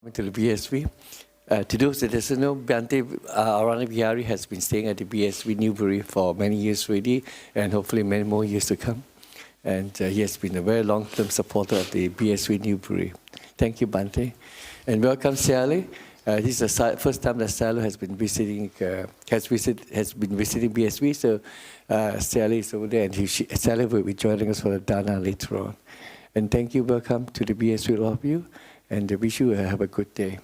To the BSV. To those that doesn't know, Bhante Aranavihari has been staying at the BSV Newbury for many years already, and hopefully many more years to come. And he has been a very long-term supporter of the BSV Newbury. Thank you, Bhante. And welcome, Sally. This is the first time that Sally has been visiting BSV. So Sally is over there, and Sally will be joining us for the Dana later on. And thank you, welcome to the BSV, all of you. And I wish you have a good day.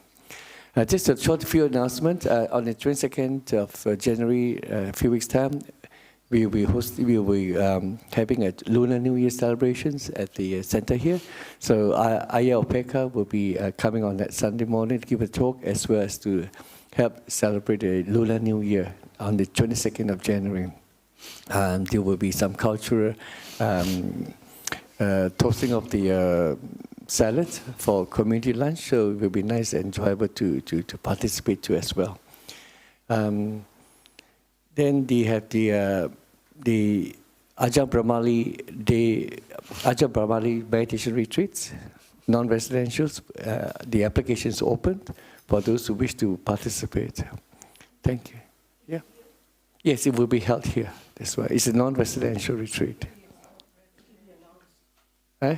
Just a short few announcements. On the 22nd of January, a few weeks' time, we will be having a Lunar New Year celebrations at the center here. So Ayah Opeka will be coming on that Sunday morning to give a talk, as well as to help celebrate the Lunar New Year on the 22nd of January. There will be some cultural toasting of the salad for community lunch, so it will be nice and enjoyable to participate to as well. Then they have the Ajahn Brahmali meditation retreats, non-residentials. The application is open for those who wish to participate. Thank you. Yeah. Yes, it will be held here. That's why it's a non-residential retreat. Eh?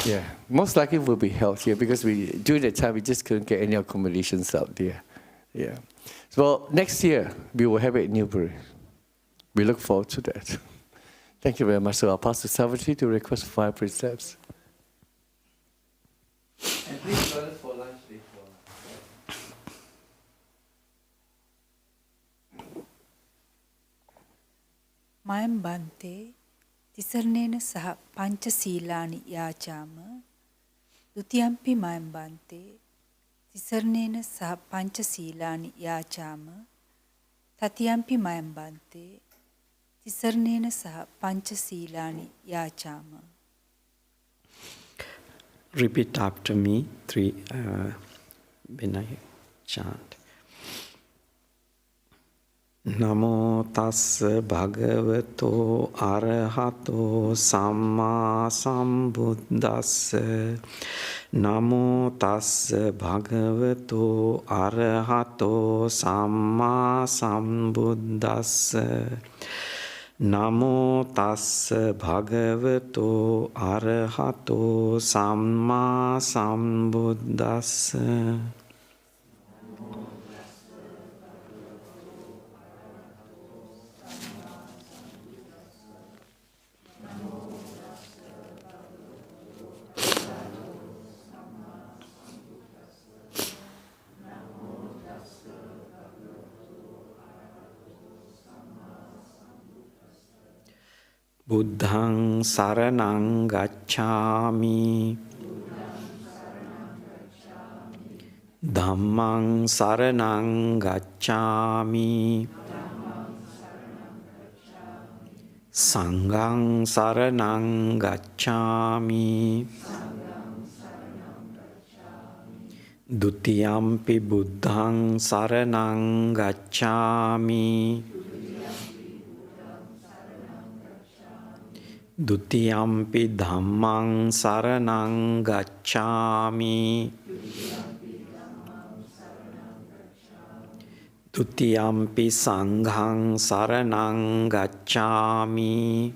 Yeah, most likely will be held here because during that time we just couldn't get any accommodations out there. Yeah. So next year we will have it in Newbury. We look forward to that. Thank you very much. So I'll pass to Savitri to request 5 precepts. And please join us for lunch later on. Mayam Bhante. Tisarnena saha pancha silani yachama. Dutiyampi mayam Bhante. Tisarnena saha pancha silani yachama. Tatiyampi mayam Bhante. Tisarnena saha pancha silani yachama. Repeat after me, 3 when I chant. Namo tassa bhagavato arahato samma sambuddhassa. Namo tassa bhagavato arahato samma sambuddhassa. Namo tassa bhagavato arahato samma sambuddhassa. Buddhaṃ saraṇaṃ gacchāmi. Dhammaṃ saraṇaṃ gacchāmi. Saṅghāṃ saraṇaṃ gacchāmi. Dutiyampi buddhaṃ saraṇaṃ gacchāmi. Dutiyampi dhammaṃ saraṇaṃ gacchāmi. Dutiyampi saṅghāṃ saraṇaṃ gacchāmi.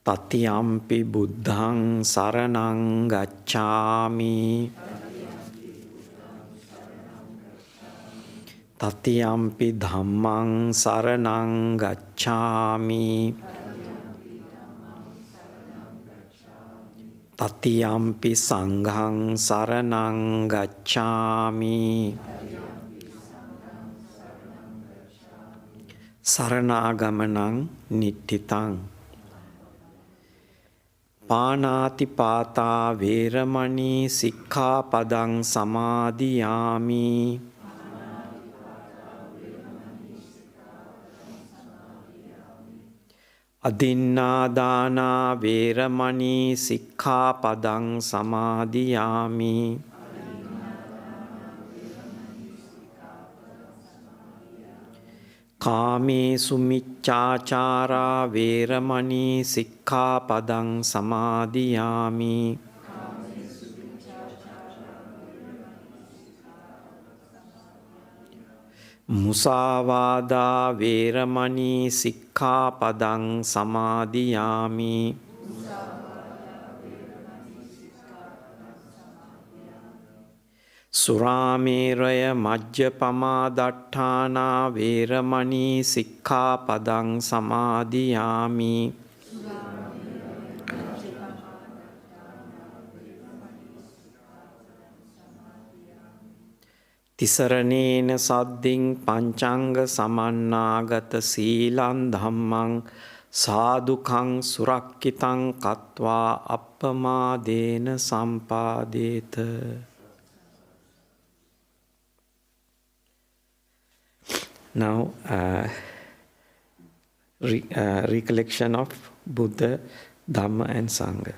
Tatiyampi buddhaṃ saraṇaṃ gacchāmi. Tatiyampi dhammaṃ saraṇaṃ gacchāmi. Tatiyampi saṅghāṃ saraṇaṃ gacchāmi. Saranāgamaṇaṃ nittitaṃ. Pānāti pātā vēramaṇī sikkāpadaṃ samādhiyāmi. Adinādānā vēramaṇī sikkāpadaṃ samādhiyāmi. කාමේසු මිච්ඡාචාරා වේරමණී සික්ඛාපදං සමාදියාමි. මුසාවාදා වේරමණී සික්ඛාපදං සමාදියාමි. සුරාමේරය මජ්ජපමා දට්ඨානා වේරමණී සික්ඛාපදං සමාදියාමි. තිසරණේන සද්දින් පංචංග සමන්නාගත සීලං ධම්මං සාදුකං සුරක්කිතං කତ୍වා අප්පමාදේන සම්පාදේත. Now, recollection of Buddha, Dhamma and Sangha.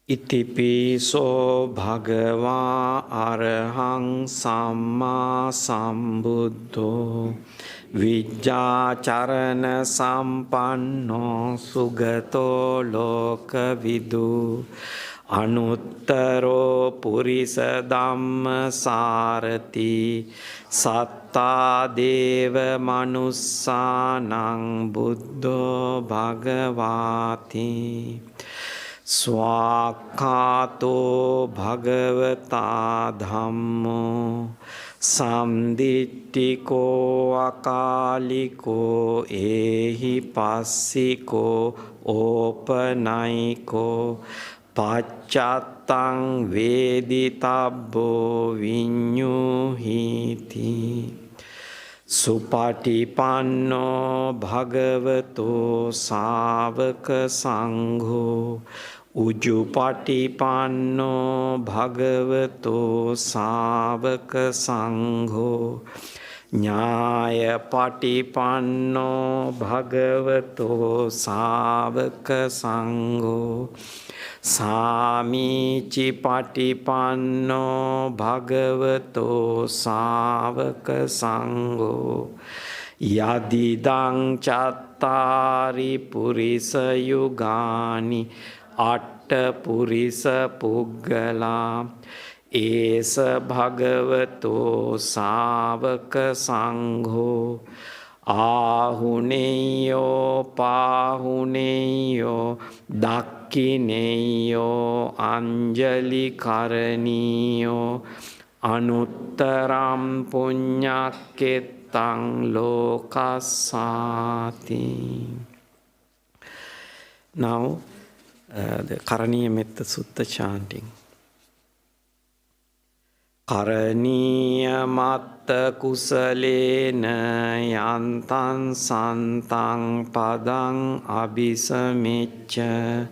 Itipiso bhagava arahang samma sambuddho vijjācarana sampanno sugato lokavidu anuttaro purisa dhamma sarati sattā deva manussanang buddho bhagavāti swakhato bhagavata dhammo samdittiko akaliko ehi passiko opanayiko paccatang veditabbo vinyuhiti supatipanno bhagavato sāvaka sangho ujupatipanno bhagavato sāvaka sangho ඤායපටිපන්නෝ භගවතෝ සාවක සංඝෝ සාමීචි පටිපන්නෝ භගවතෝ සාවක සංඝෝ යදිදං චත්තාරි පුරිස යුගානි අට්ඨ පුරිස පුග්ගලා ඒස භගවතෝ සාවක සංඝෝ ආහුනේයෝ පාහුනේයෝ දක්ඛිනේයෝ අංජලි කරණීයෝ අනුත්තරම් පුඤ්ඤක්කෙත්තං ලෝකස්සාති. Now, the Karaniya Metta Sutta chanting. Karaniya matta kusalena yantan santang padang abhisamicca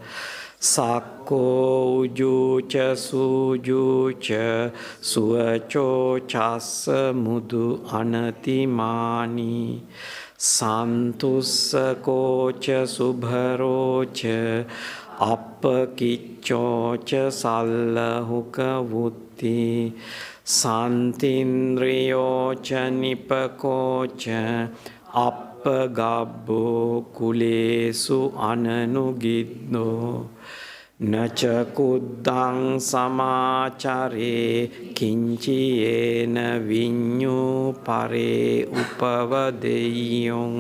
sakko ujuca sujuca suaco chassa mudu anatimani santussa koca subharoca appakiccoca sallahuka vutti santindriyoca nipakoca appagabbo kulesu ananugiddo naca kuddang samacare kinciyena vinyu pare upavadeyong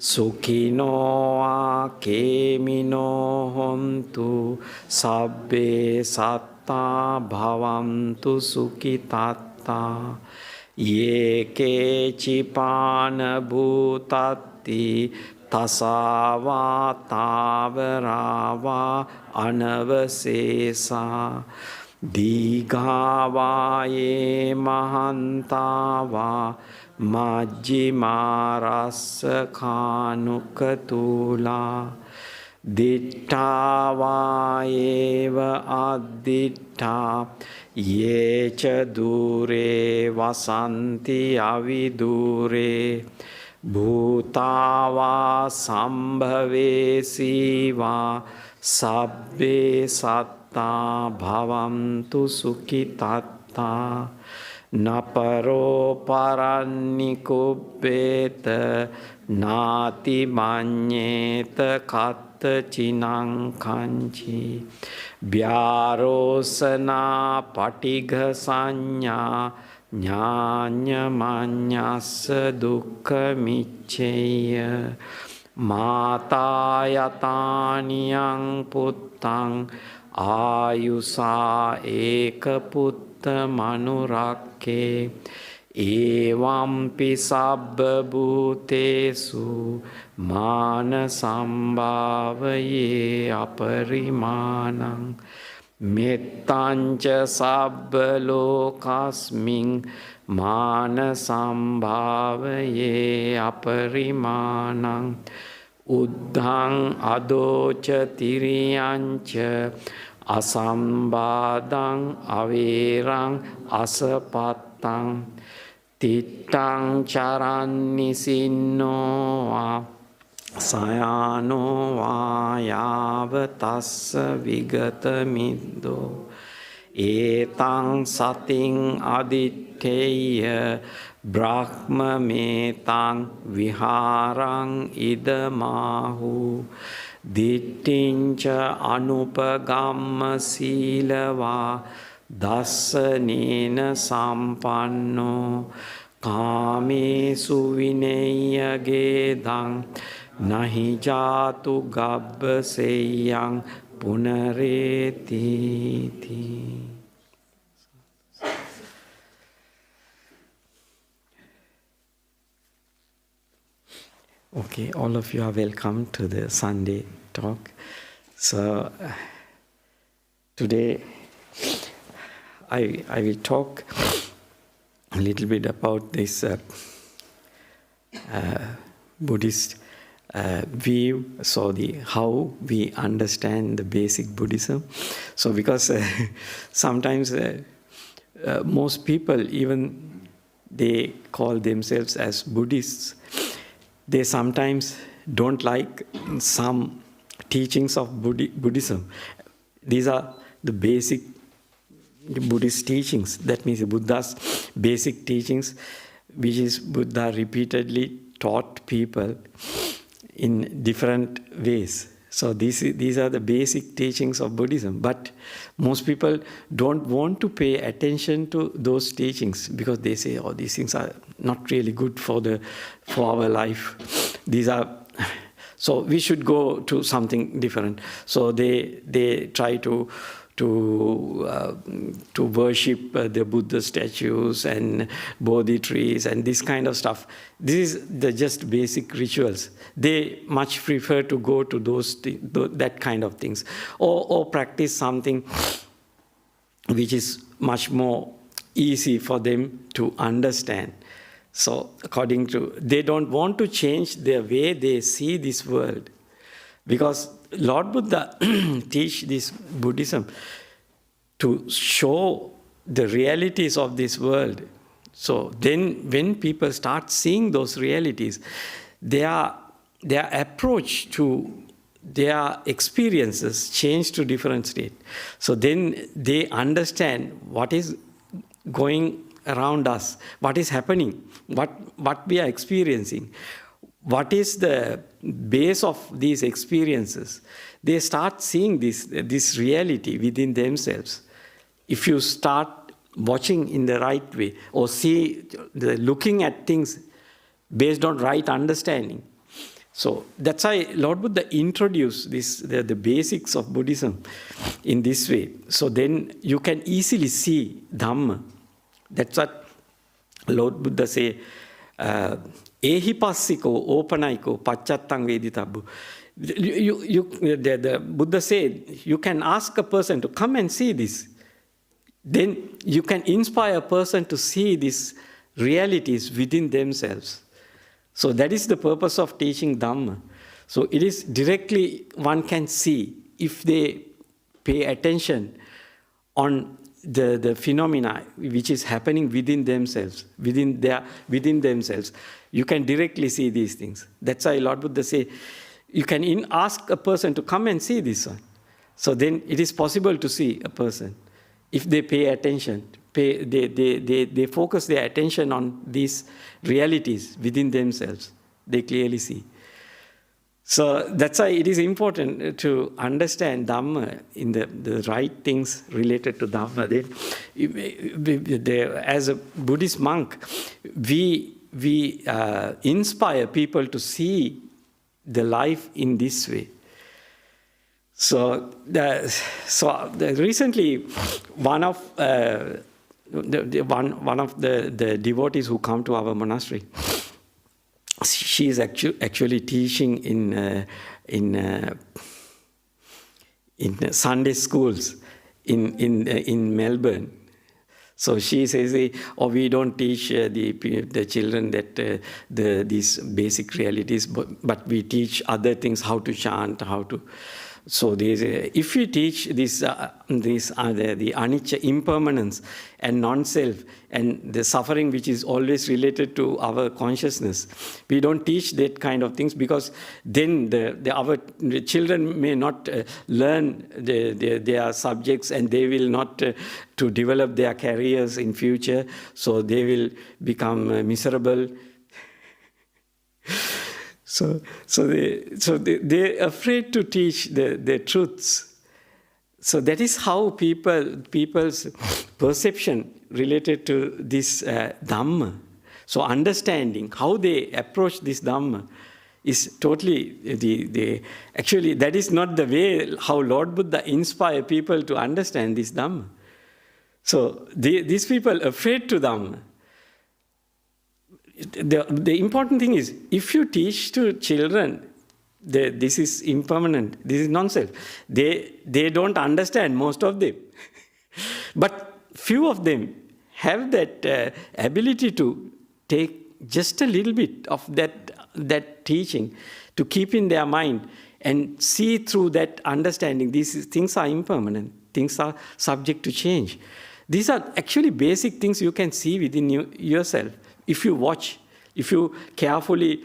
Sukino akemino hontu sabbe satta bhavantu sukitatta ye kecipana bhutatti tasava tavarava anavasesa digava ye mahantava Majjimarassa khanukatula dittava eva additta yecha dure vasanti avidure bhutava sambhave siva sabbe satta bhavantu sukitatta naparo parannikubbeta nati manyeta katta chinang kanchi vyarosana patigha sanya Ñāña mañasa dukkha micceya mātā yatāniyang puttang āyusā eka putta manurakke evampi sabba bhutesu mana sambhavaye aparimanang Mettanca sabba lokasming mana sambhavaye aparimanang uddhang adocha tiriyanca asambadang averang asapattang tittang charannisinno Sayano vāyāvatassa vigata middo etang sating aditteya brahma metang viharang idamahu dittinca anupagamma silava dassanena sampanno kāmesu vinaya gedang Nahi jatu gabba seyang punareti. Okay, all of you are welcome to the Sunday talk. So today I will talk a little bit about this Buddhist view, so how we understand the basic Buddhism. So because sometimes most people, even they call themselves as Buddhists, they sometimes don't like some teachings of Buddhism. These are the basic Buddhist teachings. That means the Buddha's basic teachings, which is Buddha repeatedly taught people in different ways. So these are the basic teachings of Buddhism. But most people don't want to pay attention to those teachings because they say, oh, these things are not really good for our life. So we should go to something different. So they try to worship the Buddha statues and Bodhi trees and this kind of stuff. This is the just basic rituals. They much prefer to go to that kind of things, or practice something which is much more easy for them to understand. So they don't want to change the way they see this world, because Lord Buddha teach this Buddhism to show the realities of this world. So then when people start seeing those realities, their approach to their experiences change to different state. So then they understand what is going around us, what is happening, what we are experiencing. What is the base of these experiences? They start seeing this reality within themselves. If you start watching in the right way, or looking at things based on right understanding. So that's why Lord Buddha introduced the basics of Buddhism in this way. So then you can easily see Dhamma. That's what Lord Buddha say. Ehipassiko, opanaiko, pachattang veditabbu. The Buddha said, you can ask a person to come and see this. Then you can inspire a person to see these realities within themselves. So that is the purpose of teaching Dhamma. So it is directly one can see if they pay attention on the phenomena which is happening within themselves, within themselves. You can directly see these things. That's why Lord Buddha say, you can ask a person to come and see this one. So then it is possible to see a person if they pay attention they focus their attention on these realities within themselves. They clearly see. So that's why it is important to understand Dhamma in the right things related to Dhamma. As a Buddhist monk, we inspire people to see the life in this way. So recently, one of the devotees who come to our monastery, she is actually teaching in Sunday schools in Melbourne. So she says, we don't teach the children that these basic realities, but we teach other things, how to chant, how to. So if we teach the anicca, impermanence and non-self and the suffering which is always related to our consciousness, we don't teach that kind of things, because then our children may not learn their subjects, and they will not to develop their careers in future, so they will become miserable. So they're afraid to teach the truths. So that is how people's perception related to this Dhamma. So understanding how they approach this Dhamma is totally actually that is not the way how Lord Buddha inspired people to understand this Dhamma. So these people are afraid to Dhamma. The important thing is, if you teach to children this is impermanent, this is non-self, they don't understand, most of them. But few of them have that ability to take just a little bit of that teaching to keep in their mind and see through that understanding. These things are impermanent, things are subject to change. These are actually basic things you can see within yourself. If you watch, if you carefully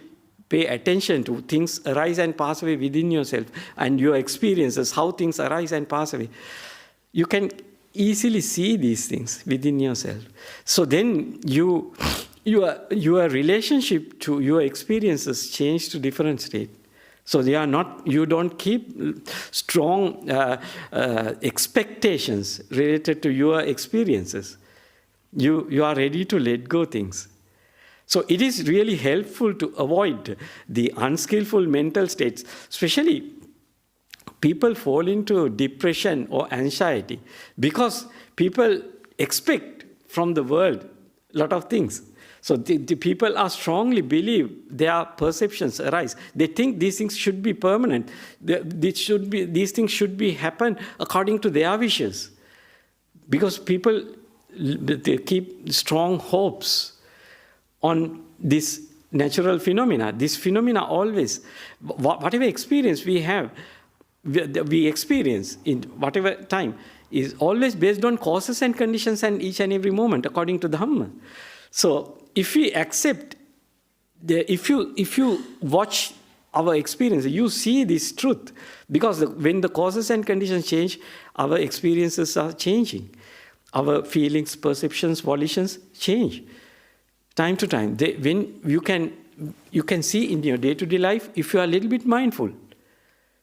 pay attention to things arise and pass away within yourself and your experiences, how things arise and pass away, you can easily see these things within yourself. So then your relationship to your experiences change to different state. So you don't keep strong expectations related to your experiences. You are ready to let go things. So it is really helpful to avoid the unskillful mental states. Especially people fall into depression or anxiety because people expect from the world a lot of things. So the people are strongly believe their perceptions arise. They think these things should be permanent. These things should be happen according to their wishes. Because people they keep strong hopes on this natural phenomena. This phenomena always, whatever experience we have, we experience in whatever time, is always based on causes and conditions and each and every moment according to Dhamma. So if we accept, if you watch our experience, you see this truth. Because when the causes and conditions change, our experiences are changing. Our feelings, perceptions, volitions change. Time to time, when you can see in your day-to-day life, if you are a little bit mindful,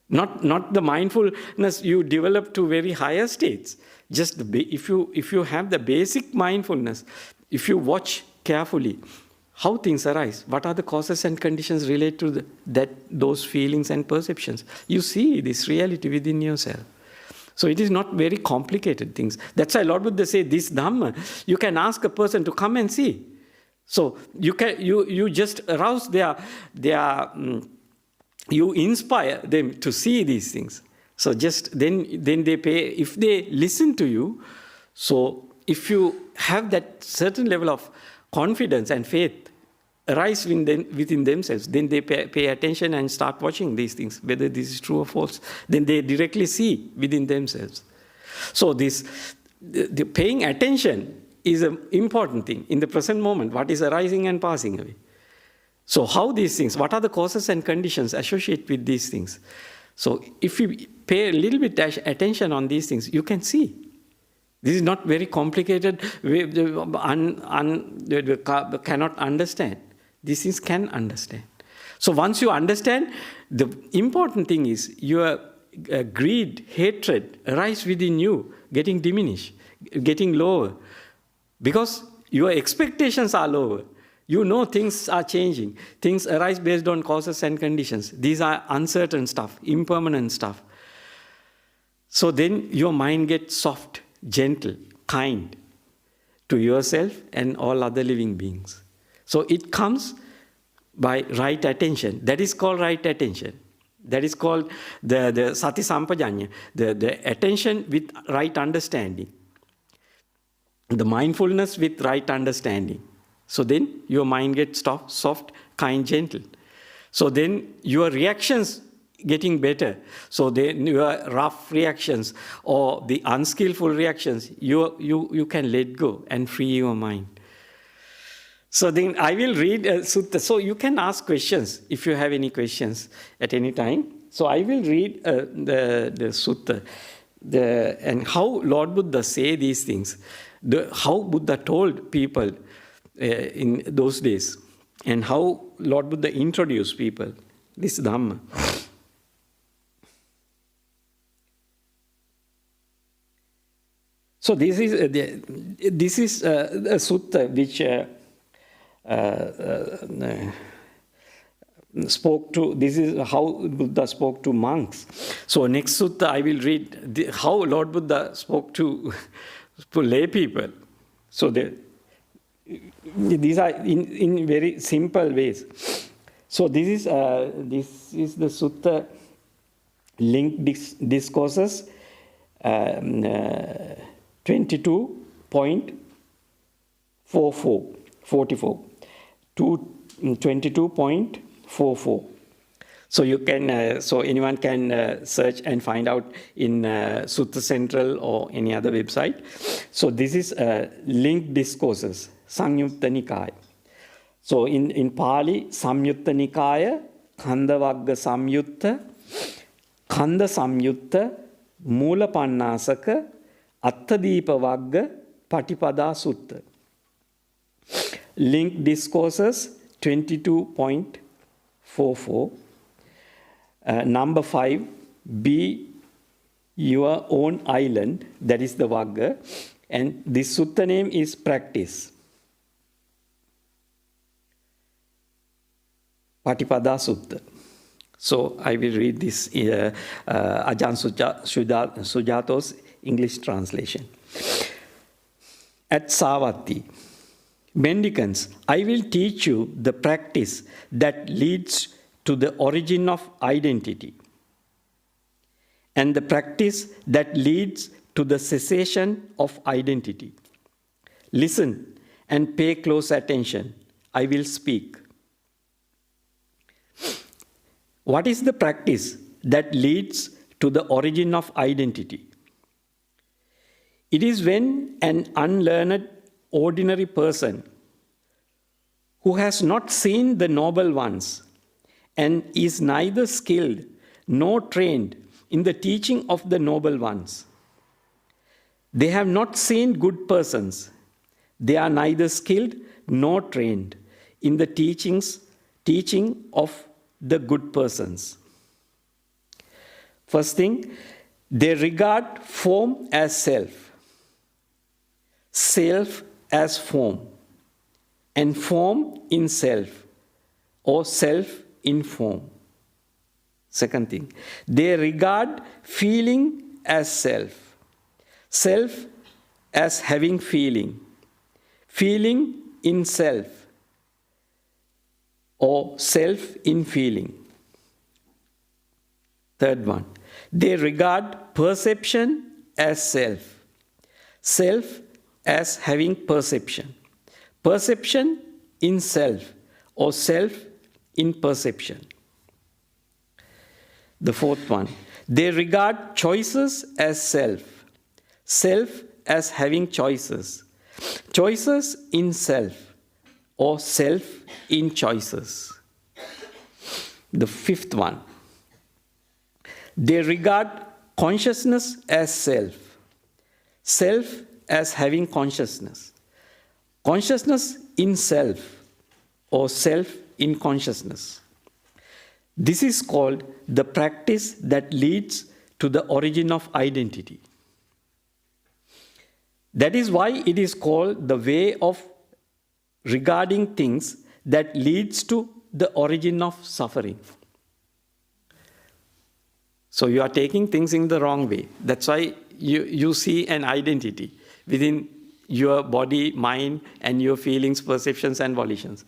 not the mindfulness you develop to very higher states. Just if you have the basic mindfulness, if you watch carefully how things arise, what are the causes and conditions related to those feelings and perceptions, you see this reality within yourself. So it is not very complicated things. That's why Lord Buddha say this Dhamma, you can ask a person to come and see. So you just arouse you inspire them to see these things. So just then they pay, if they listen to you, so if you have that certain level of confidence and faith arise within themselves, then they pay attention and start watching these things, whether this is true or false. Then they directly see within themselves. So the paying attention is an important thing in the present moment, what is arising and passing away. So how these things, what are the causes and conditions associated with these things? So if you pay a little bit attention on these things, you can see This is not very complicated. We cannot understand. This is can understand. So once you understand, the important thing is your greed, hatred arise within you, getting diminished, getting lower. Because your expectations are lower. You know things are changing. Things arise based on causes and conditions. These are uncertain stuff, impermanent stuff. So then your mind gets soft, gentle, kind to yourself and all other living beings. So it comes by right attention. That is called right attention. That is called the sati sampajanya, the attention with right understanding. The mindfulness with right understanding. So then your mind gets soft, kind, gentle. So then your reactions getting better. So then your rough reactions or the unskillful reactions, you can let go and free your mind. So then I will read a sutta. So you can ask questions if you have any questions at any time. So I will read the sutta and how Lord Buddha say these things. How Buddha told people in those days and how Lord Buddha introduced people, this Dhamma. So this is a sutta which spoke to, this is how Buddha spoke to monks. So next sutta I will read how Lord Buddha spoke to lay people. So these are in very simple ways. So this is the sutta linked discourses 22.44 to 22.44. So you can, so anyone can search and find out in Sutta Central or any other website. So this is linked discourses, Samyutta Nikaya. So in Pali, Samyutta Nikaya, Khanda Vagga Samyutta, Khanda Samyutta, Mula Pannasaka, Attadipa Vagga, Patipada Sutta. Linked discourses 22.44. Number 5, be your own island, that is the Vagga, and this sutta name is practice. Patipada Sutta. So I will read this Ajahn Sujato's English translation. At Savatthi, mendicants, I will teach you the practice that leads to the origin of identity, and the practice that leads to the cessation of identity. Listen and pay close attention. I will speak. What is the practice that leads to the origin of identity? It is when an unlearned, ordinary person who has not seen the noble ones and is neither skilled nor trained in the teaching of the noble ones. They have not seen good persons. They are neither skilled nor trained in the teaching of the good persons. First thing, they regard form as self, self as form, and form in self, or self in form. Second thing, they regard feeling as self, self as having feeling, feeling in self, or self in feeling. Third one, they regard perception as self, self as having perception, perception in self, or self in perception. The fourth one, they regard choices as self, self as having choices, choices in self, or self in choices. The fifth one, they regard consciousness as self, self as having consciousness. Consciousness in self, or self in consciousness. This is called the practice that leads to the origin of identity. That is why it is called the way of regarding things that leads to the origin of suffering. So you are taking things in the wrong way. That's why you see an identity within your body, mind, and your feelings, perceptions, and volitions.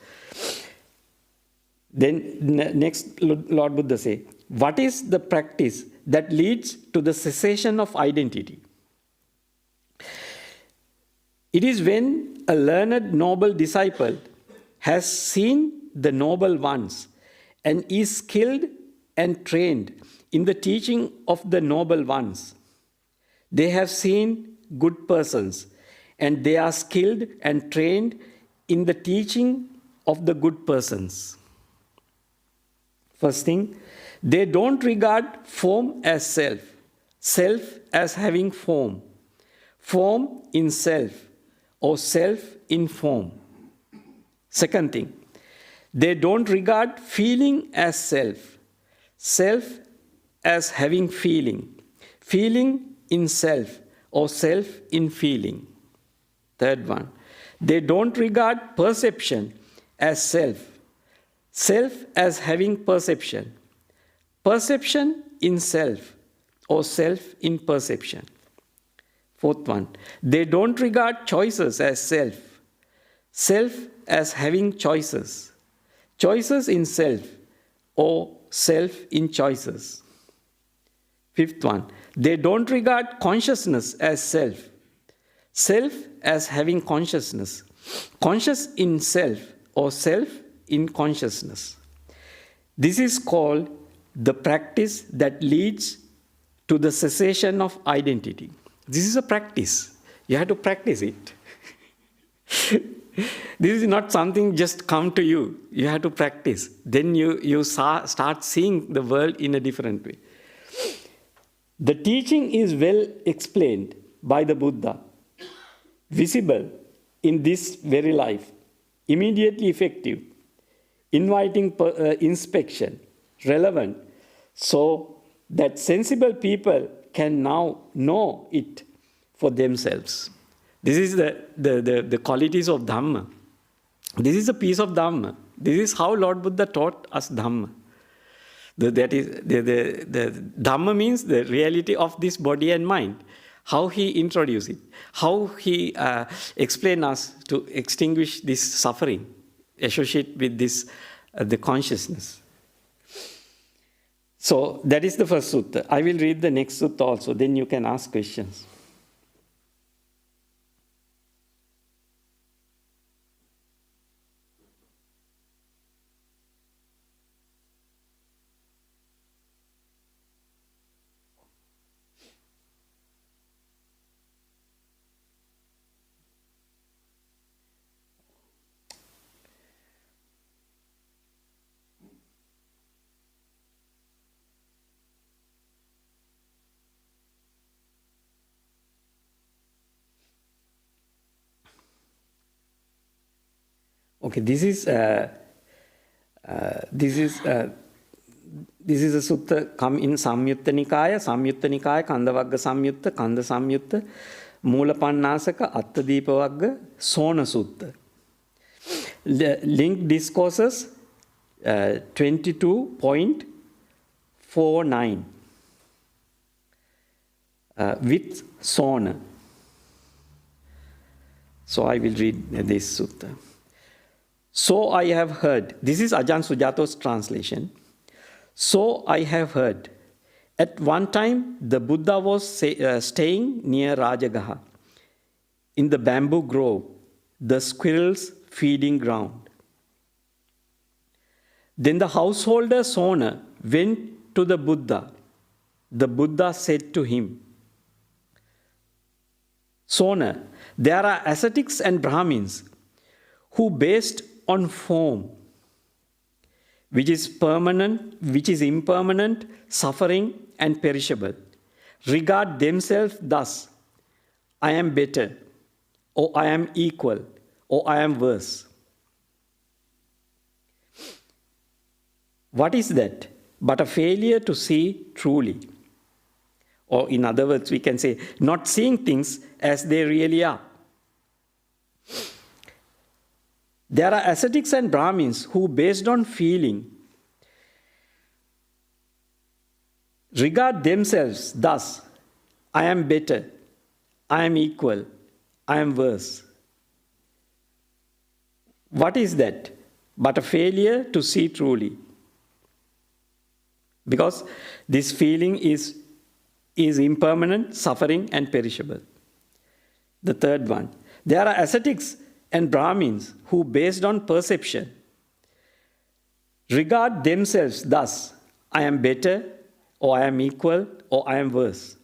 Then next, Lord Buddha say, what is the practice that leads to the cessation of identity? It is when a learned noble disciple has seen the noble ones and is skilled and trained in the teaching of the noble ones. They have seen good persons and they are skilled and trained in the teaching of the good persons. First thing, they don't regard form as self, self as having form, form in self, or self in form. Second thing, they don't regard feeling as self, self as having feeling, feeling in self, or self in feeling. Third one, they don't regard perception as self, self as having perception, perception in self, or self in perception. Fourth one, they don't regard choices as self, self as having choices, choices in self, or self in choices. Fifth one, they don't regard consciousness as self, self as having consciousness, conscious in self, or self in consciousness. This is called the practice that leads to the cessation of identity. This is a practice. You have to practice it. This is not something just come to you. You have to practice. Then you start seeing the world in a different way. The teaching is well explained by the Buddha, visible in this very life, immediately effective, inviting inspection, relevant, so that sensible people can now know it for themselves. This is the qualities of Dhamma. This is a piece of Dhamma. This is how Lord Buddha taught us Dhamma. The Dhamma means the reality of this body and mind. How he introduced it. How he explained us to extinguish this suffering, associate with this, the consciousness. So that is the first sutta. I will read the next sutta also, then you can ask questions. Okay, this is a sutta come in Samyutta Nikaya, Kandavagga Samyutta, Kanda Samyutta, Mulapannasaka, Attadipavagga, Sona Sutta. Link discourses 22.49 with Sona. So I will read this sutta. So I have heard, this is Ajahn Sujato's translation. So I have heard, at one time the Buddha was staying near Rajagaha, in the bamboo grove, the squirrels' feeding ground. Then the householder Sona went to the Buddha. The Buddha said to him, Sona, there are ascetics and Brahmins who based on form, which is permanent, which is impermanent, suffering and perishable, regard themselves thus, I am better, or I am equal, or I am worse. What is that but a failure to see truly? Or in other words, we can say, not seeing things as they really are. There are ascetics and Brahmins who, based on feeling, regard themselves thus: I am better, I am equal, I am worse. What is that but a failure to see truly? Because this feeling is impermanent, suffering, and perishable. The third one, there are ascetics and Brahmins who, based on perception, regard themselves thus: I am better, or I am equal, or I am worse.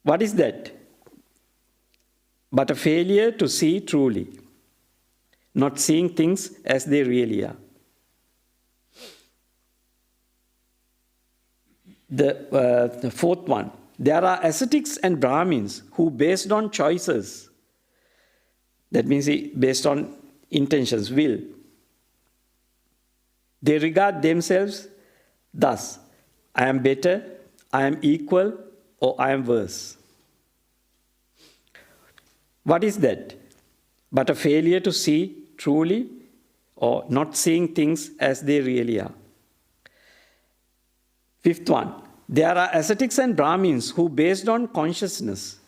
What is that but a failure to see truly, not seeing things as they really are? The fourth one, there are ascetics and Brahmins who, based on choices, that means based on intentions, will, they regard themselves thus: I am better, I am equal, or I am worse. What is that but a failure to see truly, or not seeing things as they really are? Fifth one, there are ascetics and Brahmins who, based on consciousness,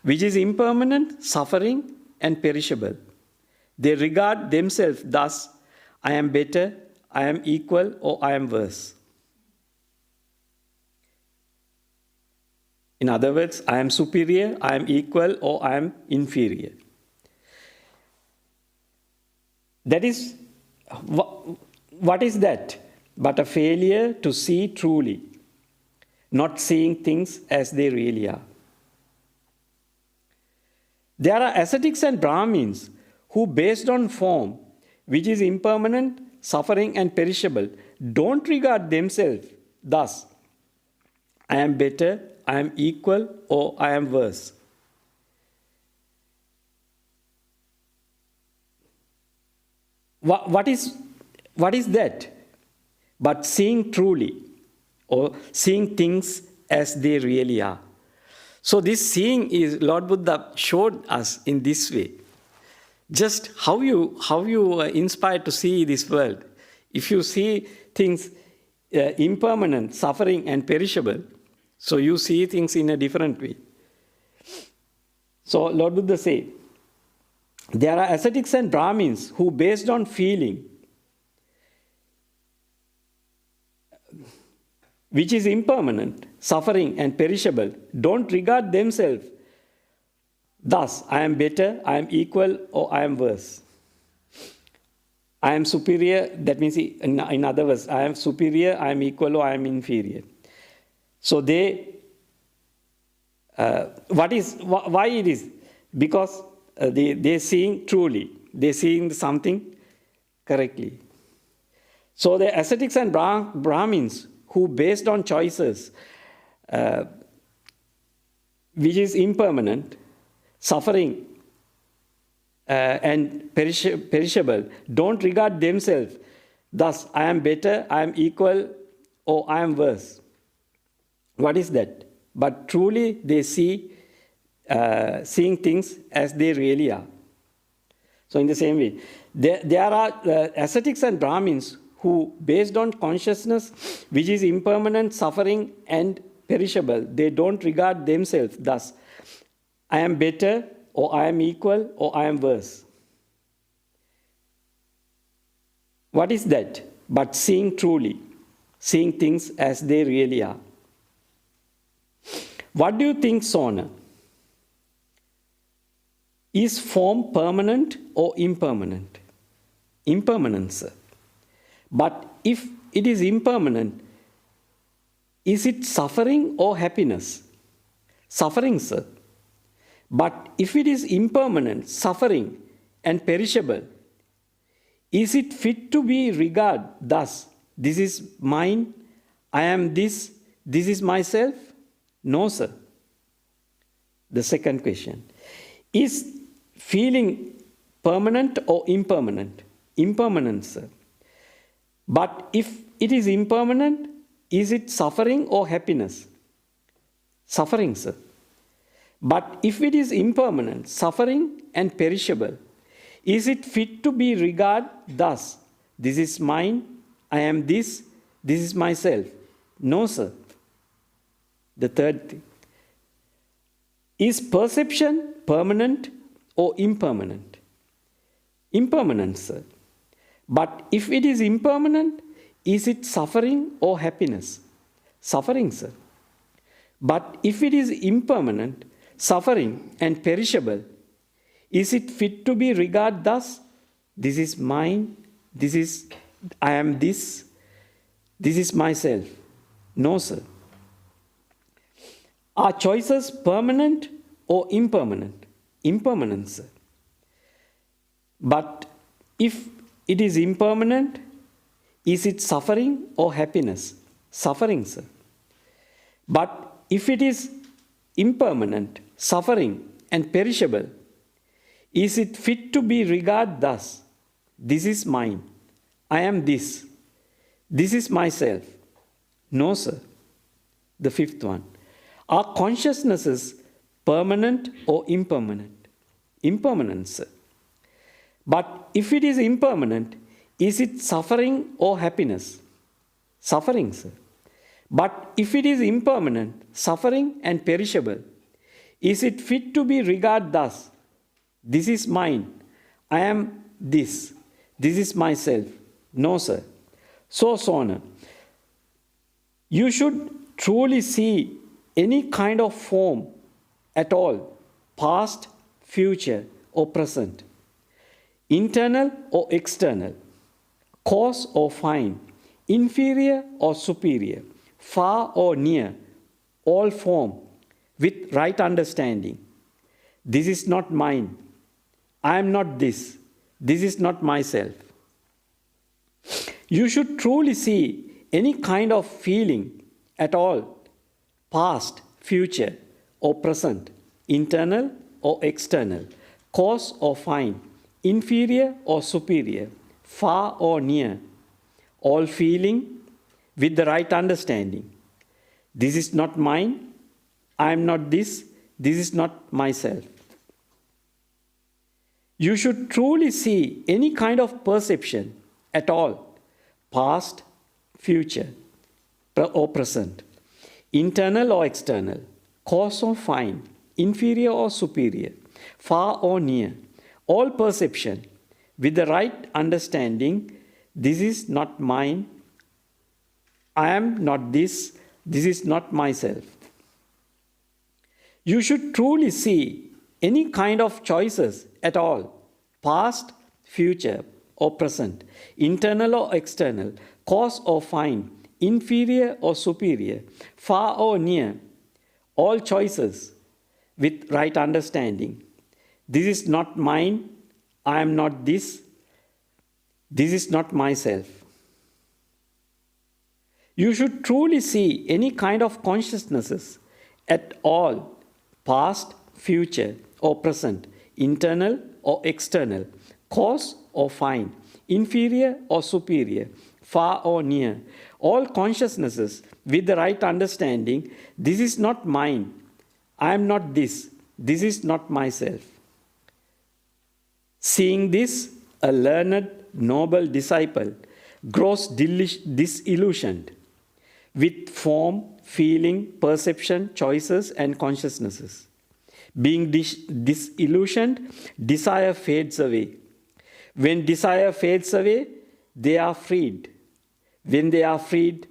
which is impermanent, suffering, and perishable, they regard themselves thus: I am better, I am equal, or I am worse. In other words, I am superior, I am equal, or I am inferior. That is, what is that but a failure to see truly, not seeing things as they really are? There are ascetics and Brahmins who, based on form, which is impermanent, suffering, and perishable, don't regard themselves thus: I am better, I am equal, or I am worse. What is that but seeing truly, or seeing things as they really are? So this seeing is, Lord Buddha showed us in this way. Just how you are inspired to see this world. If you see things impermanent, suffering, and perishable, so you see things in a different way. So Lord Buddha said, there are ascetics and Brahmins who, based on feeling, which is impermanent, suffering, and perishable, don't regard themselves thus: I am better, I am equal, or I am worse. I am superior, that means, in other words, I am superior, I am equal, or I am inferior. So why it is? Because they seeing truly, they seeing something correctly. So the ascetics and Brahmins who, based on choices, which is impermanent, suffering, and perishable, don't regard themselves thus: I am better, I am equal, or I am worse. What is that? But truly they see, seeing things as they really are. So in the same way, there are ascetics and Brahmins who, based on consciousness, which is impermanent, suffering, and perishable, they don't regard themselves thus: I am better, or I am equal, or I am worse. What is that but seeing truly, seeing things as they really are? What do you think, Sona? Is form permanent or impermanent? Impermanent, sir. But if it is impermanent, is it suffering or happiness? Suffering, sir. But if it is impermanent, suffering, and perishable, is it fit to be regarded thus: this is mine, I am this is myself? No, sir. The second question. Is feeling permanent or impermanent? Impermanent, sir. But if it is impermanent, is it suffering or happiness? Suffering, sir. But if it is impermanent, suffering and perishable, is it fit to be regarded thus? This is mine, I am this is myself. No, sir. The third thing. Is perception permanent or impermanent? Impermanent, sir. But if it is impermanent, is it suffering or happiness? Suffering, sir. But if it is impermanent, suffering and perishable, is it fit to be regarded thus? This is mine, I am this is myself. No, sir. Are choices permanent or impermanent? Impermanent, sir. But if it is impermanent, is it suffering or happiness? Suffering, sir. But if it is impermanent, suffering and perishable, is it fit to be regarded thus? This is mine, I am this is myself. No, sir. The fifth one. Are consciousnesses permanent or impermanent? Impermanent, sir. But if it is impermanent, is it suffering or happiness? Suffering, sir. But if it is impermanent, suffering and perishable, is it fit to be regarded thus? This is mine, I am this is myself. No, sir. So, Sona, you should truly see any kind of form at all, past, future, or present, internal or external, coarse or fine, inferior or superior, far or near, all form, with right understanding. This is not mine. I am not this. This is not myself. You should truly see any kind of feeling at all, past, future, or present, internal or external, coarse or fine, inferior or superior, far or near, all feeling with the right understanding. This is not mine, I am not this is not myself. You should truly see any kind of perception at all, past, future, or present, internal or external, coarse or fine, inferior or superior, far or near, all perception with the right understanding. This is not mine, I am not this is not myself. You should truly see any kind of choices at all, past, future, or present, internal or external, coarse or fine, inferior or superior, far or near, all choices with right understanding. This is not mine, I am not this is not myself. You should truly see any kind of consciousnesses at all, past, future, or present, internal or external, coarse or fine, inferior or superior, far or near, all consciousnesses with the right understanding. This is not mine, I am not this is not myself. Seeing this, a learned, noble disciple grows disillusioned with form, feeling, perception, choices, and consciousnesses. Being disillusioned, desire fades away. When desire fades away, they are freed. When they are freed,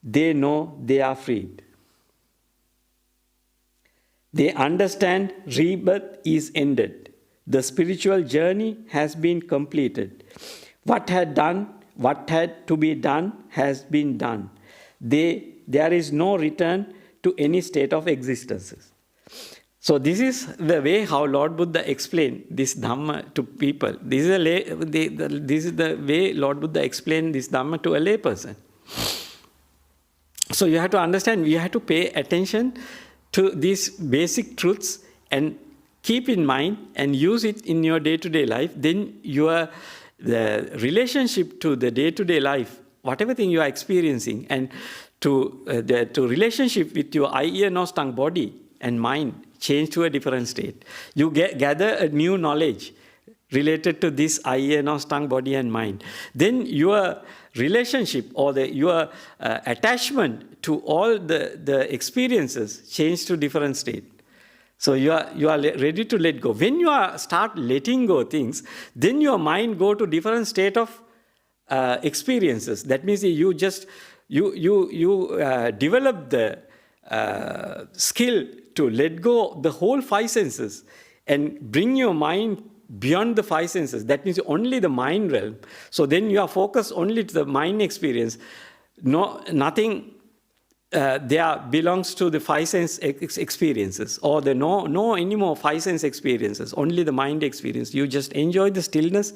they know they are freed. They understand rebirth is ended. The spiritual journey has been completed. What had to be done has been done. There is no return to any state of existences. So this is the way how Lord Buddha explained this Dhamma to people. This is the way Lord Buddha explained this Dhamma to a layperson. So you have to understand, you have to pay attention to these basic truths and keep in mind and use it in your day-to-day life, then the relationship to the day-to-day life, whatever thing you are experiencing, and to relationship with your eye, ear, nose, tongue, body, and mind change to a different state. You gather a new knowledge related to this eye, ear, nose, tongue, body, and mind. Then your relationship or your attachment to all the experiences change to different state. So you are ready to let go. When you start letting go things, then your mind go to different state of experiences. That means you develop the skill to let go the whole five senses and bring your mind beyond the five senses. That means only the mind realm. So then you are focused only to the mind experience. Nothing there belongs to the five sense experiences, or no anymore five sense experiences, only the mind experience. You just enjoy the stillness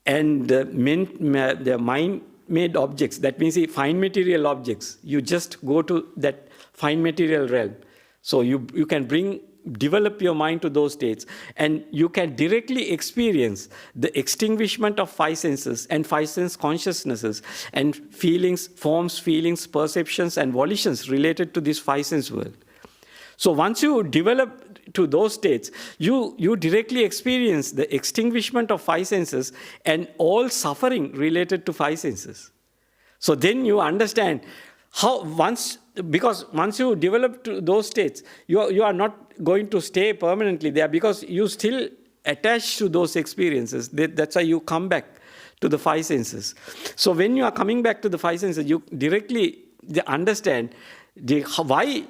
and the mind-made objects. That means the fine material objects. You just go to that fine material realm. So you can develop your mind to those states, and you can directly experience the extinguishment of five senses and five sense consciousnesses and feelings, forms, feelings, perceptions, and volitions related to this five sense world. So once you develop to those states, you directly experience the extinguishment of five senses and all suffering related to five senses. So then you understand because once you develop to those states, you are not going to stay permanently there, because you still attach to those experiences. That's why you come back to the five senses. So when you are coming back to the five senses, you directly understand why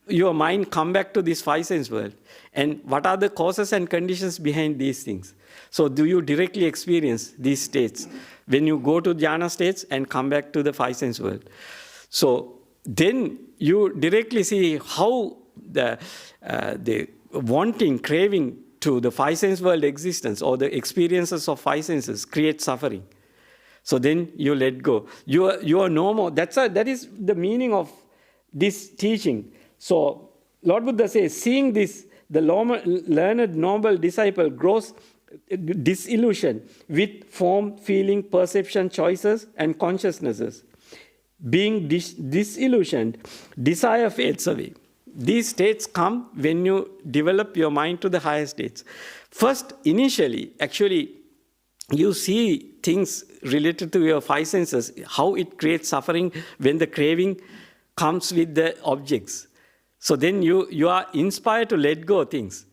your mind come back to this five sense world, and what are the causes and conditions behind these things. So do you directly experience these states when you go to jhana states and come back to the five sense world. So then you directly see how the wanting, craving to the five sense world existence or the experiences of five senses create suffering. So then you let go. You are no more. That is the meaning of this teaching. So Lord Buddha says, seeing this, the learned noble disciple grows disillusioned with form, feeling, perception, choices, and consciousnesses. Being disillusioned, desire fades away. These states come when you develop your mind to the higher states. First, initially, actually, you see things related to your five senses, how it creates suffering when the craving comes with the objects. So then you are inspired to let go of things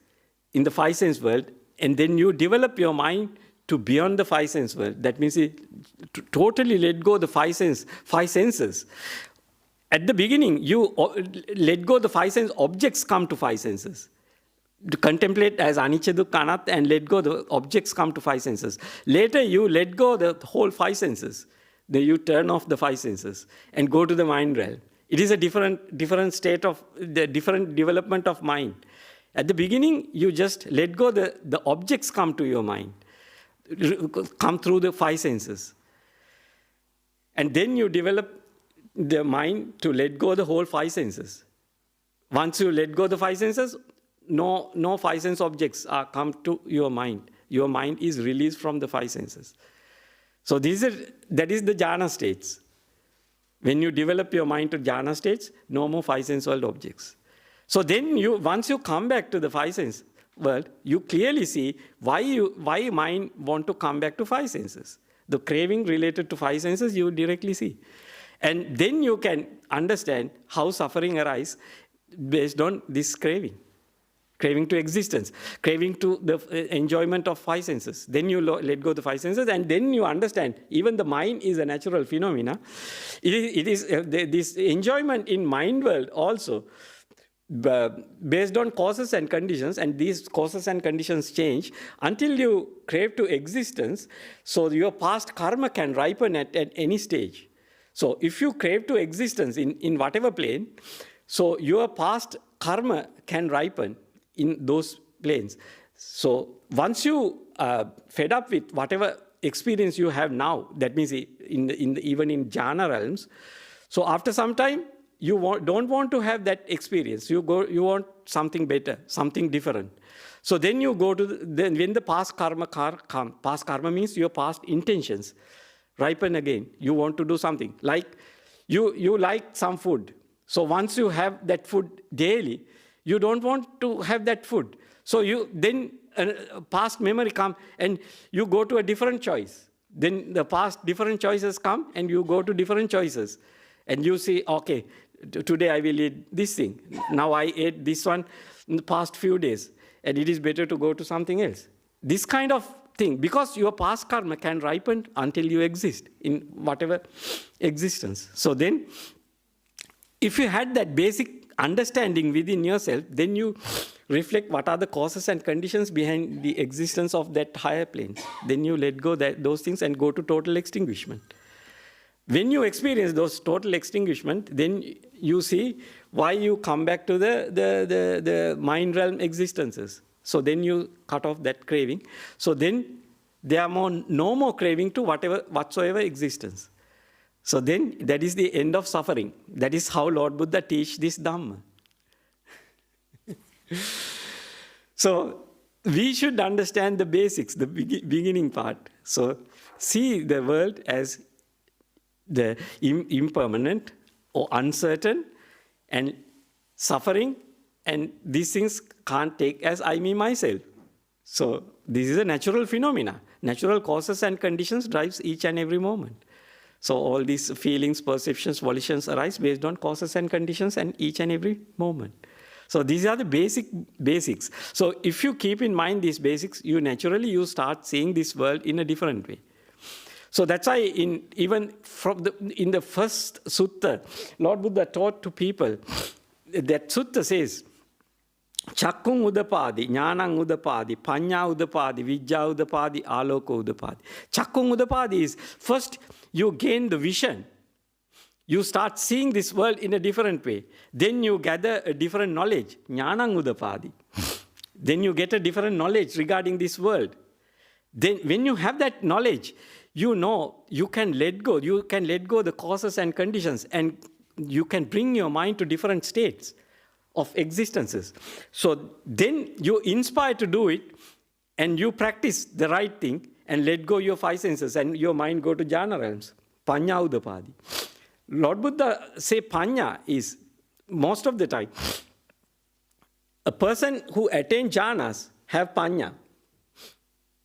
in the five sense world, and then you develop your mind to beyond the five sense world. That means to totally let go the five senses. At the beginning, you let go the five sense objects come to five senses. To contemplate as anicca, dukkha, anatta, and let go the objects come to five senses. Later, you let go the whole five senses. Then you turn off the five senses and go to the mind realm. It is a different state of the different development of mind. At the beginning, you just let go the objects come to your mind, come through the five senses. And then you develop the mind to let go the whole five senses. Once you let go the five senses, no five sense objects come to your mind. Your mind is released from the five senses. So that is the jhana states. When you develop your mind to jhana states, no more five sense world objects. So then once you come back to the five sense world, you clearly see why mind want to come back to five senses. The craving related to five senses, you directly see. And then you can understand how suffering arises based on this craving to existence, craving to the enjoyment of five senses. Then you let go the five senses, and then you understand even the mind is a natural phenomena. It is this enjoyment in mind world also based on causes and conditions, and these causes and conditions change until you crave to existence. So your past karma can ripen at any stage. So if you crave to existence in whatever plane, so your past karma can ripen in those planes. So once you fed up with whatever experience you have now, that means even in jhana realms, so after some time, you don't want to have that experience. You want something better, something different. So then you go to, when the past karma comes, past karma means your past intentions ripen again. You want to do something. Like you like some food. So once you have that food daily, you don't want to have that food. So then past memory come and you go to a different choice. Then the past different choices come and you go to different choices. And you see, okay, today I will eat this thing. Now I ate this one in the past few days. And it is better to go to something else. This kind of thing, because your past karma can ripen until you exist in whatever existence. So then, if you had that basic understanding within yourself, then you reflect what are the causes and conditions behind the existence of that higher plane. Then you let go those things and go to total extinguishment. When you experience those total extinguishment, then you see why you come back to the mind realm existences. So then you cut off that craving. So then there are no more craving to whatsoever existence. So then that is the end of suffering. That is how Lord Buddha teach this Dhamma. So we should understand the basics, the beginning part. So see the world as the impermanent or uncertain and suffering, and these things can't take as I, me, myself. So this is a natural phenomena. Natural causes and conditions drives each and every moment. So all these feelings, perceptions, volitions arise based on causes and conditions and each and every moment. So these are the basics. So if you keep in mind these basics, you start seeing this world in a different way. So that's why in the first sutta, Lord Buddha taught to people, that sutta says, Chakkung udapadi, jnanang udapadi, panya udapadi, vijja udapadi, aloka udapadi. Chakkung udapadi is, first you gain the vision. You start seeing this world in a different way. Then you gather a different knowledge, jnanang udapadi. Then you get a different knowledge regarding this world. Then when you have that knowledge, you know you can let go. You can let go the causes and conditions, and you can bring your mind to different states of existences. So then you're inspired to do it, and you practice the right thing and let go your five senses, and your mind go to jhana realms. Panya udapadi. Lord Buddha say panya is, most of the time, a person who attains jhanas have panya.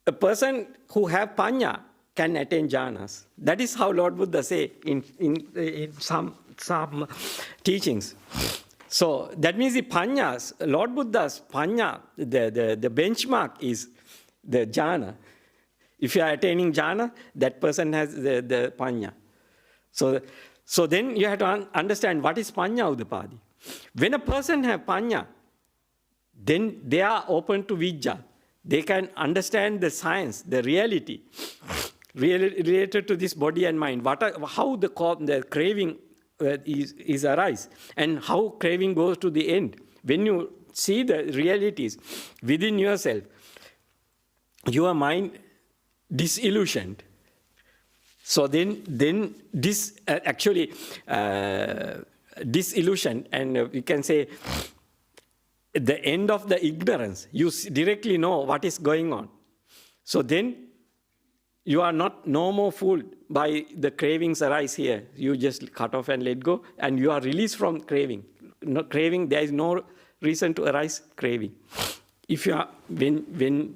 A person who have panya can attain jhanas. That is how Lord Buddha say in some teachings. So that means the panyas, Lord Buddha's panya, the benchmark is the jhana. If you are attaining jhana, that person has the panya. So then you have to understand what is panya udapadi. When a person has panya, then they are open to vijja. They can understand the science, the reality related to this body and mind. How the craving is arise, and how craving goes to the end. When you see the realities within yourself, your mind disillusioned. So then this disillusion, and we can say the end of the ignorance. You directly know what is going on. So then you are no more fooled by the cravings arise here. You just cut off and let go, and you are released from craving. No craving, there is no reason to arise craving. If you are, when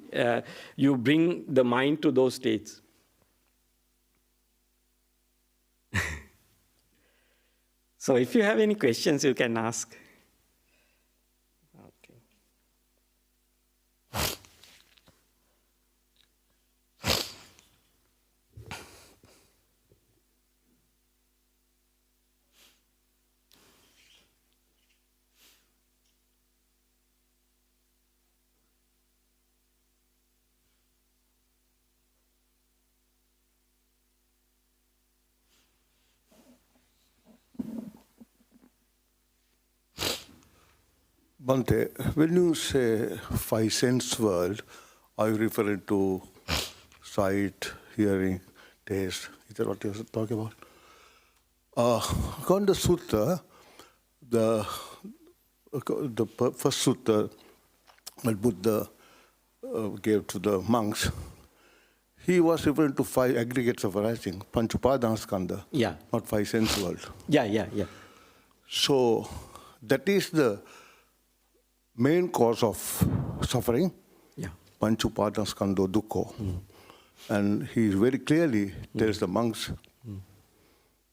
you bring the mind to those states. So if you have any questions, you can ask. Okay. Bhante, when you say five sense world, are you referring to sight, hearing, taste? Is that what you're talking about? According to Sutta, the first sutta that Buddha gave to the monks, he was referring to 5 aggregates of arising, Panchupadanaskanda, Yeah. not 5 sense world. Yeah. So that is the main cause of suffering, Yeah. Panchupadanaskando dukkho. And he very clearly tells the monks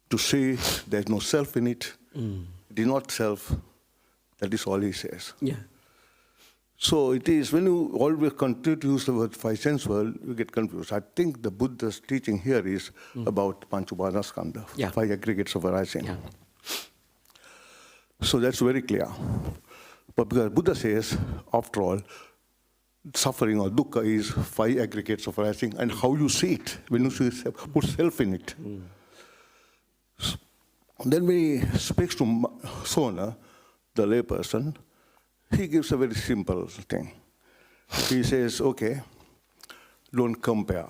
to see there's no self in it. It is not self. That is all he says. Yeah. So it is, when you always continue to use the word 5 sense world, you get confused. I think the Buddha's teaching here is about Panchupadanaskanda, Yeah. 5 aggregates of arising. Yeah. So that's very clear. But because Buddha says, after all, suffering or dukkha is 5 aggregates of arising, and how you see it, when you see self, put self in it. Then when he speaks to Sona, the layperson, he gives a very simple thing. He says, okay, don't compare.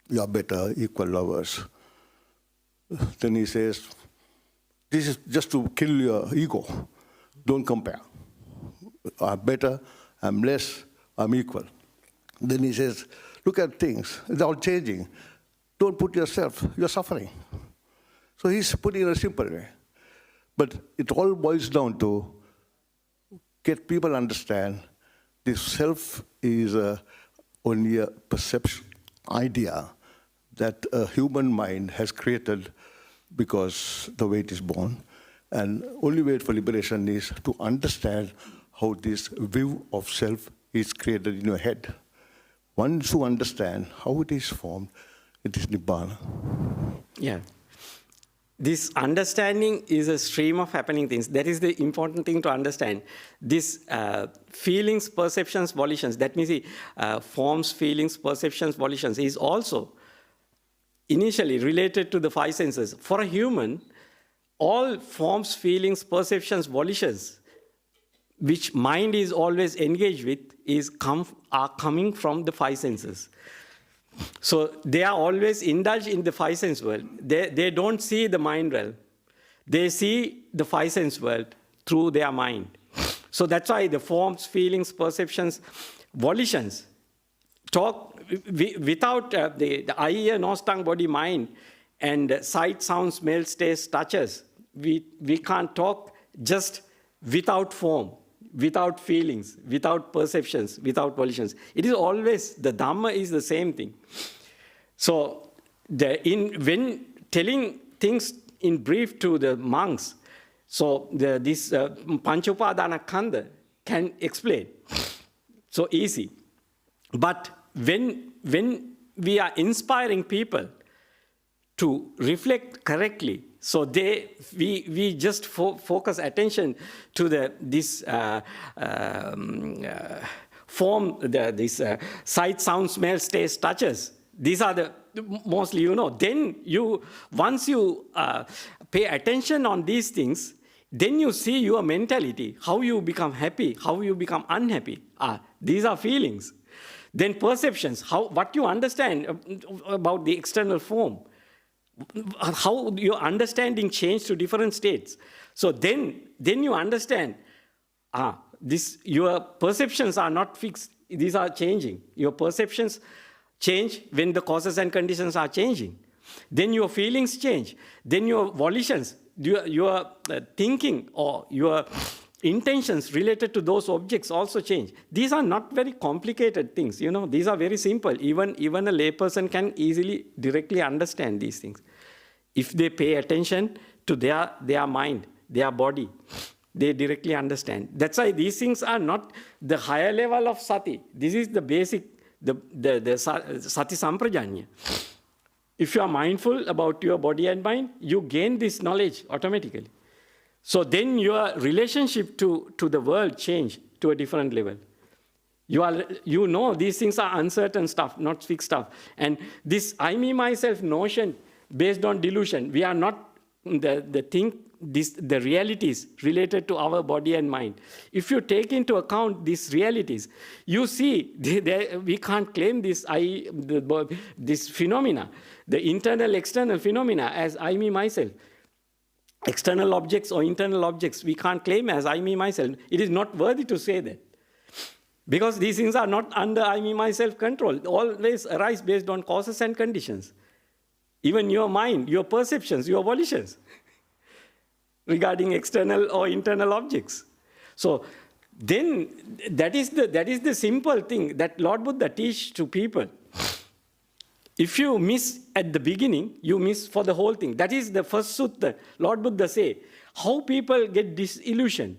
You are better, equal lovers. Then he says, this is just to kill your ego. Don't compare. I'm better, I'm less, I'm equal. Then he says, look at things, it's all changing. Don't put yourself, you're suffering. So he's putting it in a simple way. But it all boils down to get people understand this self is only a perception, idea that a human mind has created because the way it is born. And only way for liberation is to understand how this view of self is created in your head. Once you understand how it is formed, it is Nibbana. Yeah. This understanding is a stream of happening things. That is the important thing to understand. This feelings, perceptions, volitions, that means forms, feelings, perceptions, volitions is also initially related to the 5 senses. For a human, all forms, feelings, perceptions, volitions, which mind is always engaged with, are coming from the 5 senses. So they are always indulged in the 5 sense world. They don't see the mind realm. They see the 5 sense world through their mind. So that's why the forms, feelings, perceptions, volitions talk without the eye, ear, nose, tongue, body, mind, and sight, sound, smell, taste, touches. We can't talk just without form, without feelings, without perceptions, without volitions. It is always, the Dhamma is the same thing. So when telling things in brief to the monks, so this Panchupadana can explain. So easy. But when we are inspiring people to reflect correctly, so we just focus attention to this form, this sight, sound, smell, taste, touches. These are the mostly, Then once you pay attention on these things, then you see your mentality, how you become happy, how you become unhappy. These are feelings. Then perceptions, what you understand about the external form. How your understanding changed to different states. So then you understand, your perceptions are not fixed. These are changing. Your perceptions change when the causes and conditions are changing. Then your feelings change. Then your volitions, your thinking or your intentions related to those objects also change. These are not very complicated things, These are very simple. Even a layperson can easily, directly understand these things. If they pay attention to their mind, their body, they directly understand. That's why these things are not the higher level of sati. This is the basic, the sati samprajanya. If you are mindful about your body and mind, you gain this knowledge automatically. So then your relationship to the world change to a different level. These things are uncertain stuff, not fixed stuff. And this I, me, myself notion based on delusion, we are not the realities related to our body and mind. If you take into account these realities, you see we can't claim this phenomena, the internal, external phenomena as I, me, myself. external objects or internal objects, we can't claim as I, me, myself. It is not worthy to say that. Because these things are not under I, me, myself control. Always arise based on causes and conditions. Even your mind, your perceptions, your volitions regarding external or internal objects. So then that is the simple thing that Lord Buddha teach to people. If you miss at the beginning, you miss for the whole thing. That is the first sutta. Lord Buddha say, how people get disillusioned?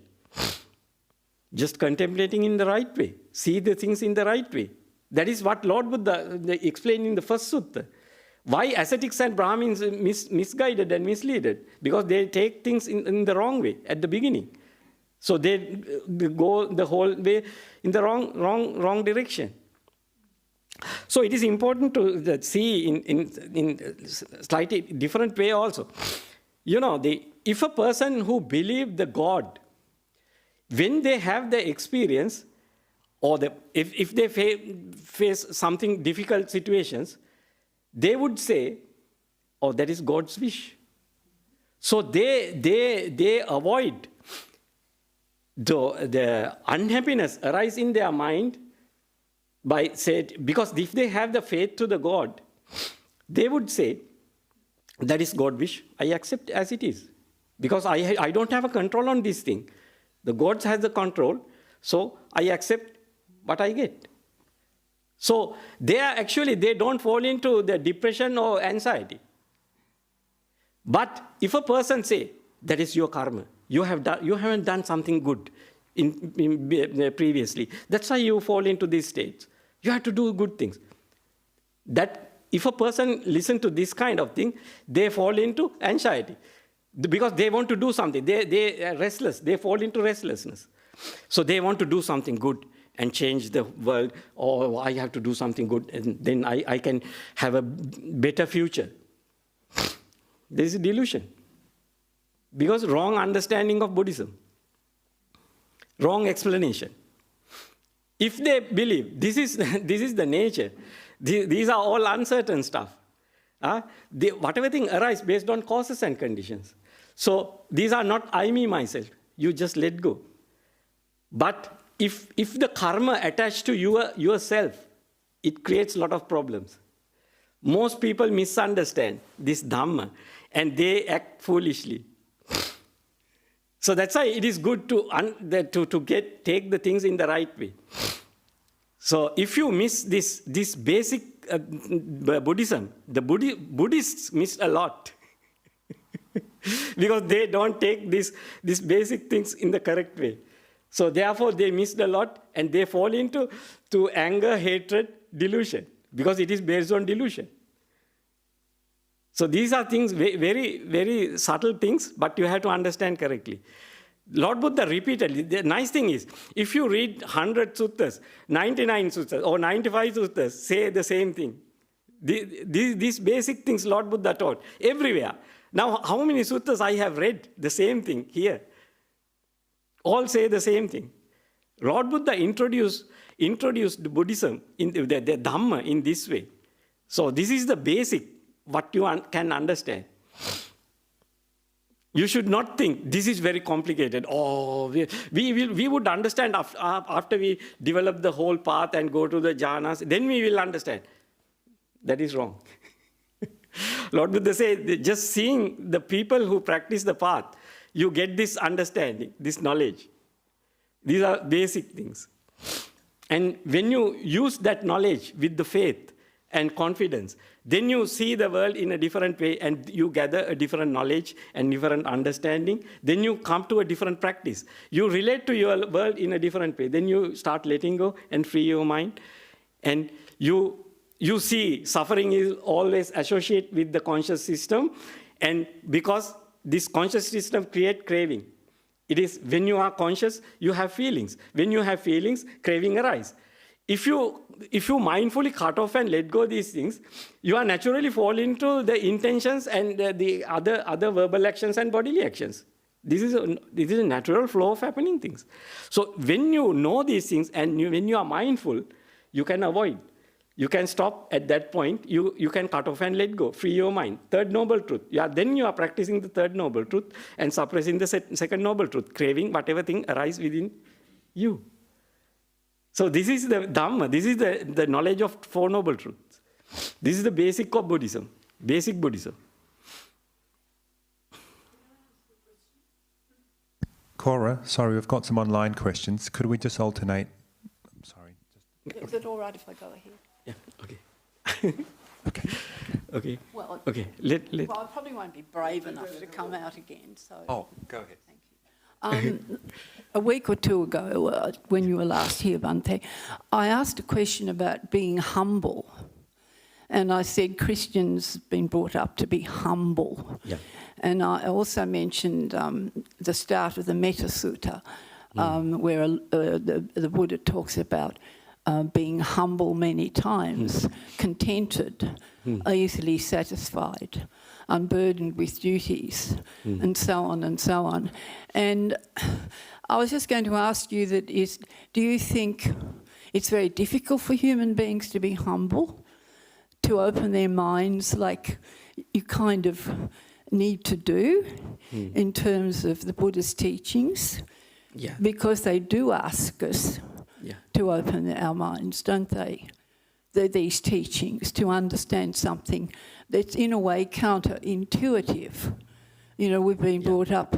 Just contemplating in the right way. See the things in the right way. That is what Lord Buddha explained in the first sutta. Why ascetics and Brahmins misguided and misleaded? Because they take things in the wrong way at the beginning. So they go the whole way in the wrong direction. So it is important to see in slightly different way also. You know, if a person who believes the God, when they have the experience, or if they face something difficult situations, they would say, oh, that is God's wish. So they avoid the unhappiness arise in their mind by because if they have the faith to the God, they would say, that is God's wish, I accept as it is. Because I don't have a control on this thing. The God has the control, so I accept what I get. So they don't fall into the depression or anxiety. But if a person say, that is your karma, you haven't done something good previously, that's why you fall into these states. You have to do good things. That if a person listens to this kind of thing, they fall into anxiety. Because they want to do something. They are restless. They fall into restlessness. So they want to do something good and change the world. Or I have to do something good, and then I can have a better future. There is a delusion. Because wrong understanding of Buddhism. Wrong explanation. If they believe this is the nature, these are all uncertain stuff. Whatever thing arises based on causes and conditions. So these are not I, me, myself. You just let go. But if the karma attached to yourself, it creates a lot of problems. Most people misunderstand this Dhamma and they act foolishly. So that's why it is good to take the things in the right way. So if you miss this basic Buddhism, the Buddhists miss a lot. Because they don't take these basic things in the correct way. So therefore they missed a lot and they fall into anger, hatred, delusion. Because it is based on delusion. So these are things, very, very subtle things, but you have to understand correctly. Lord Buddha repeatedly, the nice thing is, if you read 100 suttas, 99 suttas, or 95 suttas say the same thing. These basic things Lord Buddha taught everywhere. Now, how many suttas I have read the same thing here? All say the same thing. Lord Buddha introduced Buddhism, the Dhamma in this way. So this is the basic, what you can understand. You should not think this is very complicated. Oh, we would understand after we develop the whole path and go to the jhanas, then we will understand. That is wrong. Lord Buddha said, just seeing the people who practice the path, you get this understanding, this knowledge. These are basic things. And when you use that knowledge with the faith and confidence, then you see the world in a different way and you gather a different knowledge and different understanding. Then you come to a different practice. You relate to your world in a different way. Then you start letting go and free your mind. And you see suffering is always associated with the conscious system. And because this conscious system creates craving. It is when you are conscious, you have feelings. When you have feelings, craving arises. If you mindfully cut off and let go these things, you are naturally fall into the intentions and the other verbal actions and bodily actions. This is a natural flow of happening things. So when you know these things and when you are mindful, you can avoid You can stop at that point. You can cut off and let go, free your mind. Third noble truth. Yeah, then you are practicing the third noble truth and suppressing the second noble truth, craving whatever thing arises within you. So this is the Dhamma. This is the knowledge of Four Noble Truths. This is the basic of Buddhism, basic Buddhism. Cora, sorry, we've got some online questions. Could we just alternate? I'm sorry. Is it all right if I go ahead? Yeah, okay. Okay. Okay. Well, Okay. well, I probably won't be brave enough to come out again. So. Oh, go ahead. Thank you. A week or two ago, when you were last here, Bhante, I asked a question about being humble. And I said Christians have been brought up to be humble. Yeah. And I also mentioned the start of the Metta Sutta, where the Buddha talks about being humble many times, contented, easily satisfied, unburdened with duties, and so on and so on. And I was just going to ask you do you think it's very difficult for human beings to be humble, to open their minds like you kind of need to do in terms of the Buddha's teachings? Yeah. Because they do ask us to open our minds, don't they? These teachings, to understand something that's in a way counterintuitive. You know, we've been brought up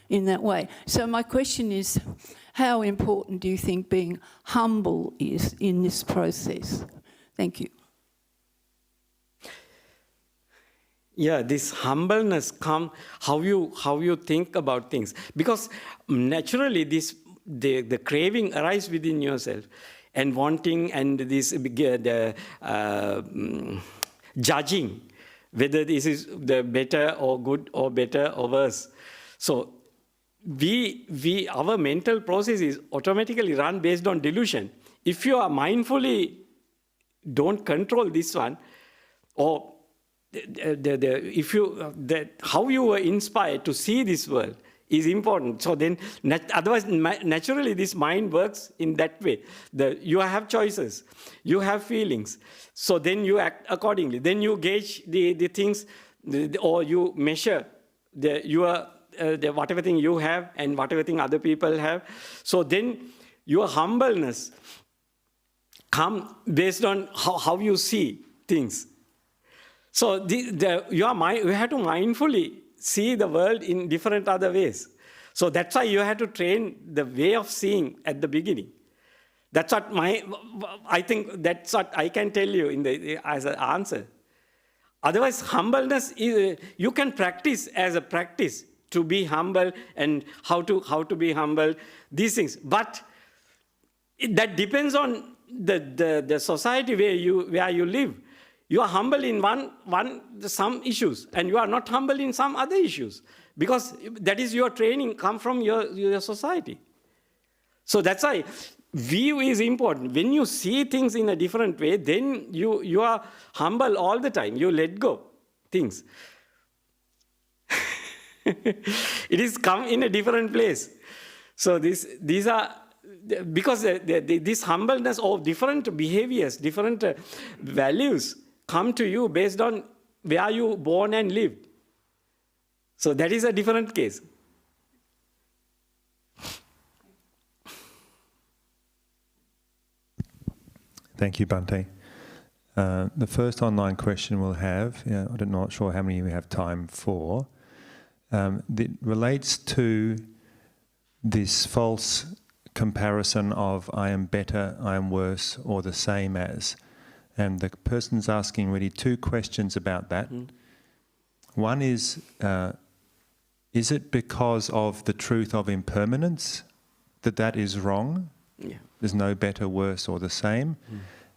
in that way. So my question is, how important do you think being humble is in this process? Thank you. Yeah, this humbleness comes how you think about things, because naturally the craving arises within yourself, and wanting and this judging whether this is the better or good or better or worse. So our mental process is automatically run based on delusion. If you are mindfully don't control this one, or how you were inspired to see this world is important. So then, otherwise, naturally, this mind works in that way. You have choices, you have feelings. So then you act accordingly. Then you gauge the things, or you measure whatever thing you have and whatever thing other people have. So then your humbleness comes based on how you see things. So you have to mindfully see the world in different other ways. So that's why you have to train the way of seeing at the beginning. That's what I think that's what I can tell you as an answer. Otherwise, humbleness is you can practice as a practice to be humble and how to be humble, these things. But that depends on the society where you live. You are humble in some issues, and you are not humble in some other issues, because that is your training come from your society. So that's why view is important. When you see things in a different way, then you are humble all the time. You let go things. It is come in a different place. So these are because this humbleness of different behaviors, different values come to you based on where you born and lived. So that is a different case. Thank you, Bhante. The first online question we'll have, I'm not sure how many we have time for, it relates to this false comparison of I am better, I am worse, or the same as. And the person's asking really two questions about that. One is it because of the truth of impermanence that is wrong? Yeah. There's no better, worse, or the same.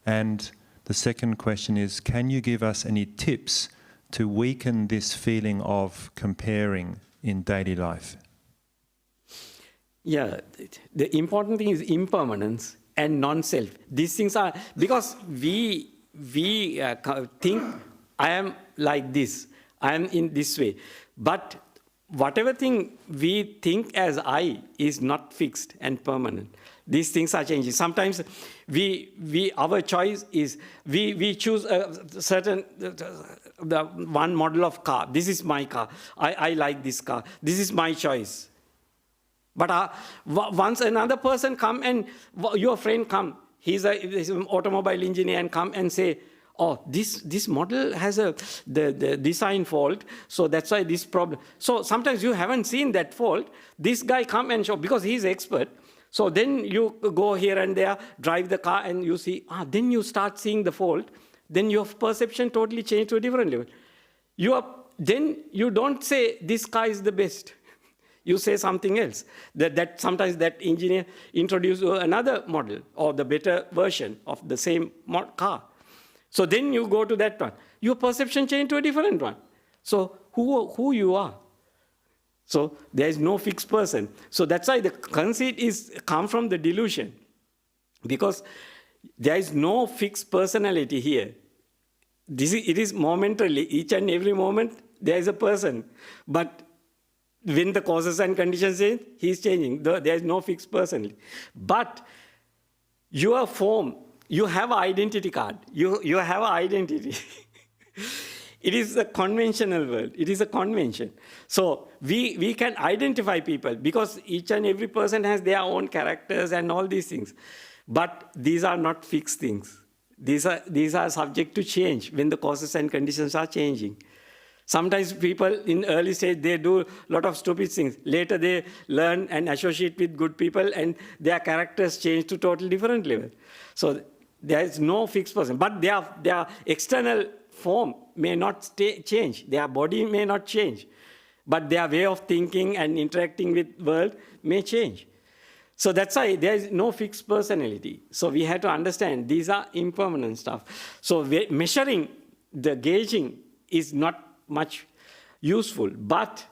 And the second question is, can you give us any tips to weaken this feeling of comparing in daily life? Yeah, the important thing is impermanence and non-self. These things are, because we think I am like this, I am in this way. But whatever thing we think as I is not fixed and permanent. These things are changing. Sometimes our choice is, we choose a certain, the one model of car. This is my car. I like this car. This is my choice. But once another person come and your friend come, he's an automobile engineer, and come and say, oh, this model has the design fault, so that's why this problem. So sometimes you haven't seen that fault. This guy come and show, because he's expert. So then you go here and there, drive the car, and you see, then you start seeing the fault. Then your perception totally changed to a different level. Then you don't say this car is the best. You say something else. That sometimes that engineer introduces another model or the better version of the same car. So then you go to that one. Your perception changed to a different one. So who you are? So there is no fixed person. So that's why the conceit come from the delusion. Because there is no fixed personality here. It is momentarily. Each and every moment there is a person. But when the causes and conditions change, he is changing. There is no fixed personality. But your form, you have an identity card. You have an identity. It is a conventional world. It is a convention. So we can identify people because each and every person has their own characters and all these things. But these are not fixed things. These are subject to change when the causes and conditions are changing. Sometimes people in early stage, they do a lot of stupid things. Later they learn and associate with good people and their characters change to totally different level. So there is no fixed person. But their external form may not change. Their body may not change. But their way of thinking and interacting with the world may change. So that's why there is no fixed personality. So we have to understand these are impermanent stuff. So measuring, the gauging is not much useful. But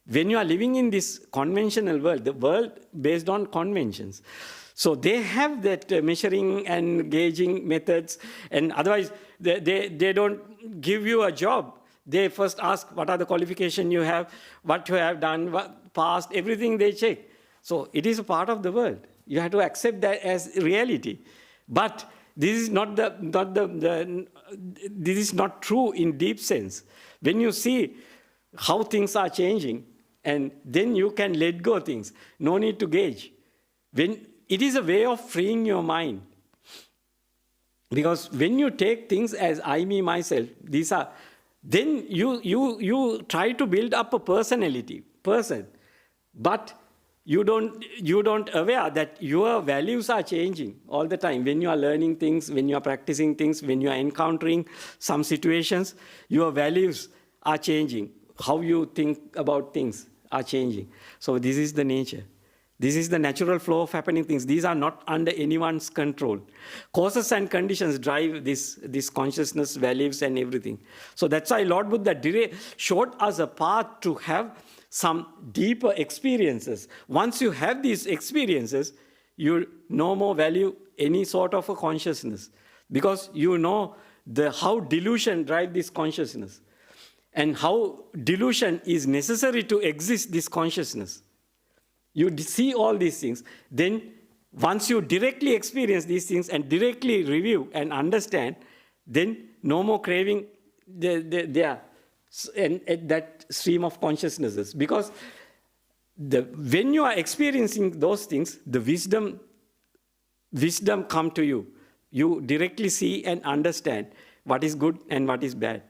when you are living in this conventional world, the world based on conventions, so they have that measuring and gauging methods, and otherwise they don't give you a job. They first ask what are the qualifications you have, what you have done, what past, everything they check. So it is a part of the world. You have to accept that as reality. But this is not this is not true in deep sense. When you see how things are changing, and then you can let go things. No need to gauge. When it is a way of freeing your mind. Because when you take things as I, me, myself, these are, then you try to build up a person. But you don't aware that your values are changing all the time. When you are learning things, when you are practicing things, when you are encountering some situations, your values are changing. How you think about things are changing. So this is the nature. This is the natural flow of happening things. These are not under anyone's control. Causes and conditions drive this consciousness, values, and everything. So that's why Lord Buddha showed us a path to have some deeper experiences. Once you have these experiences, you no more value any sort of a consciousness. Because you know how delusion drives this consciousness. And how delusion is necessary to exist this consciousness. You see all these things. Then once you directly experience these things and directly review and understand, then no more craving there and that stream of consciousnesses. Because when you are experiencing those things, the wisdom come to you. You directly see and understand what is good and what is bad.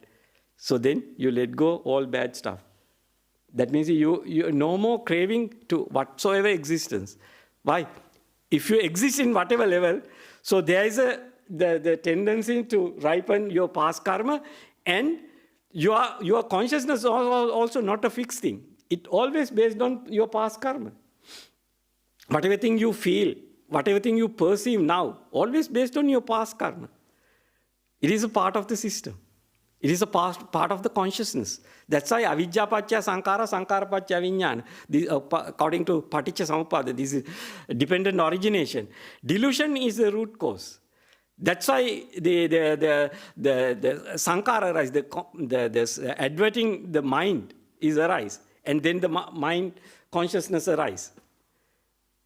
So then you let go all bad stuff. That means you no more craving to whatsoever existence. Why? If you exist in whatever level, so there is the tendency to ripen your past karma, and your consciousness is also not a fixed thing. It always based on your past karma. Whatever thing you feel, whatever thing you perceive now, always based on your past karma. It is a part of the system. It is a part of the consciousness. That's why avidya paccaya sankhara, sankhara paccaya vijnana. According to Paticca Samuppada, this is dependent origination. Delusion is the root cause. That's why the sankhara arise, the adverting the mind is arise, and then the mind consciousness arise.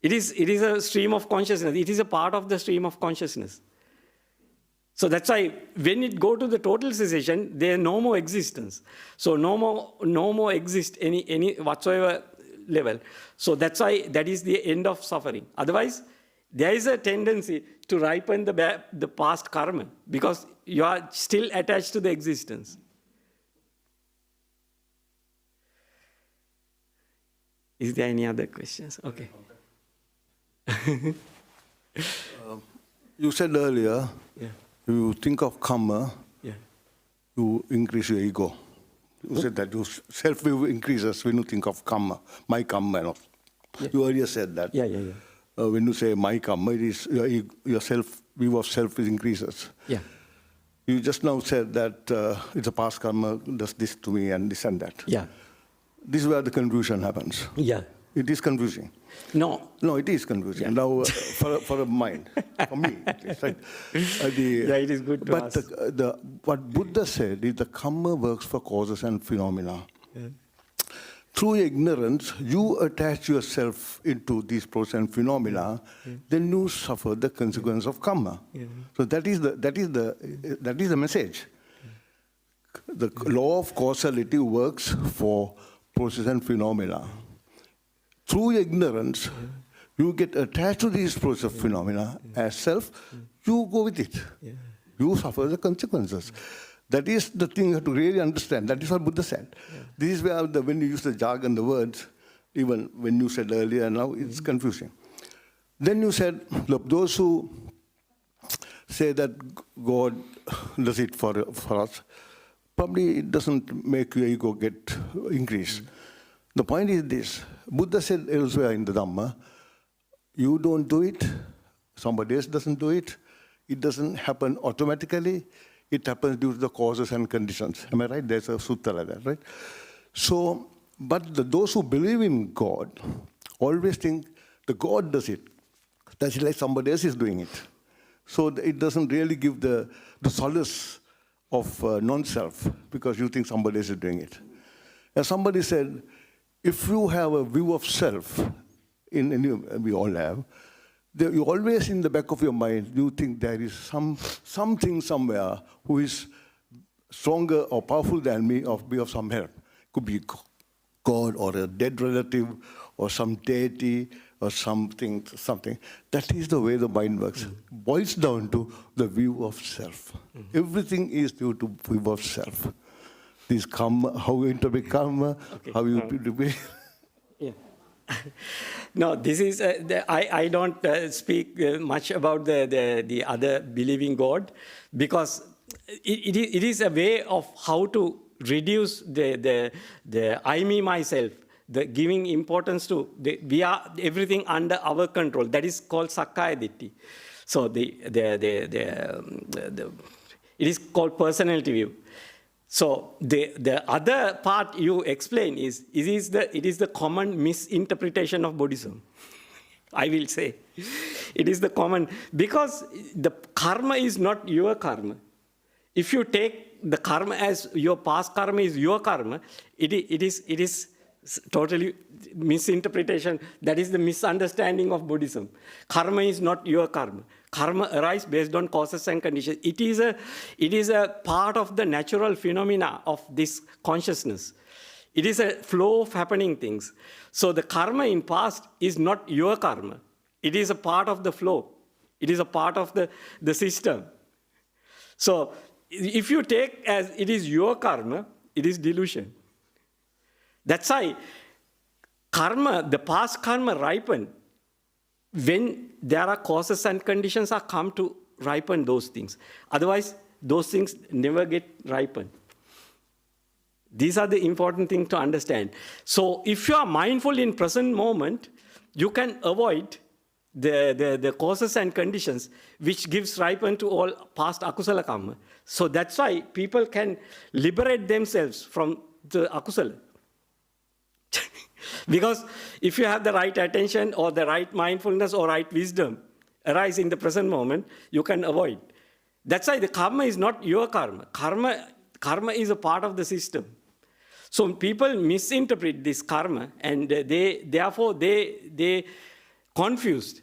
It is a stream of consciousness. It is a part of the stream of consciousness. So that's why when it go to the total cessation, there is no more existence. So no more exist any whatsoever level. So that's why that is the end of suffering. Otherwise, there is a tendency to ripen the past karma because you are still attached to the existence. Is there any other questions? Okay. You said earlier, Yeah. you think of karma, Yeah. you increase your ego. You said that your self-view increases when you think of karma, my karma. And all. Yeah. You earlier said that. Yeah. When you say my karma, it is your self-view of self increases. Yeah. You just now said that it's a past karma, does this to me and this and that. Yeah. This is where the confusion happens. Yeah. It is confusing. No. No, it is confusing. Yeah. Now, for a mind, for me, it's like Yeah, it is good to but ask. what Buddha said is the karma works for causes and phenomena. Yeah. Through ignorance, you attach yourself into these processes and phenomena, then you suffer the consequence of karma. Yeah. So that is the message. The law of causality works for process and phenomena. Through ignorance, you get attached to these process phenomena as self, you go with it. You suffer the consequences. That is the thing you have to really understand. That is what Buddha said. This is where when you use the jargon, the words, even when you said earlier, now it's confusing. Then you said, look, those who say that God does it for us, probably it doesn't make your ego get increased. The point is this. Buddha said elsewhere in the Dhamma, you don't do it, somebody else doesn't do it, it doesn't happen automatically, it happens due to the causes and conditions. Am I right? There's a sutta like that, right? So, but those who believe in God always think the God does it. That's like somebody else is doing it. So it doesn't really give the solace of non-self because you think somebody else is doing it. As somebody said, if you have a view of self, we all have, you always in the back of your mind, you think there is something somewhere who is stronger or powerful than me or be of some help. Could be God or a dead relative or some deity or something. That is the way the mind works. Boils down to the view of self. Everything is due to view of self. This karma, how you interpret karma, how you do. Yeah. No, this is, I don't speak much about the other believing God because it is a way of how to reduce the I, me, myself, the giving importance to, we are everything under our control. That is called Sakkaya Ditthi. So it is called personality view. So the other part you explain is it is the common misinterpretation of Buddhism. I will say. It is the common, because the karma is not your karma. If you take the karma as your past karma is your karma, it is totally misinterpretation. That is the misunderstanding of Buddhism. Karma is not your karma. Karma arises based on causes and conditions. It is a part of the natural phenomena of this consciousness. It is a flow of happening things. So the karma in past is not your karma. It is a part of the flow. It is a part of the system. So if you take as it is your karma, it is delusion. That's why karma, the past karma ripen when there are causes and conditions are come to ripen those things. Otherwise, those things never get ripened. These are the important things to understand. So if you are mindful in present moment, you can avoid the causes and conditions which gives ripen to all past akusala karma. So that's why people can liberate themselves from the akusala. Because if you have the right attention or the right mindfulness or right wisdom arise in the present moment, you can avoid. That's why the karma is not your karma. Karma is a part of the system. So people misinterpret this karma, and therefore they confused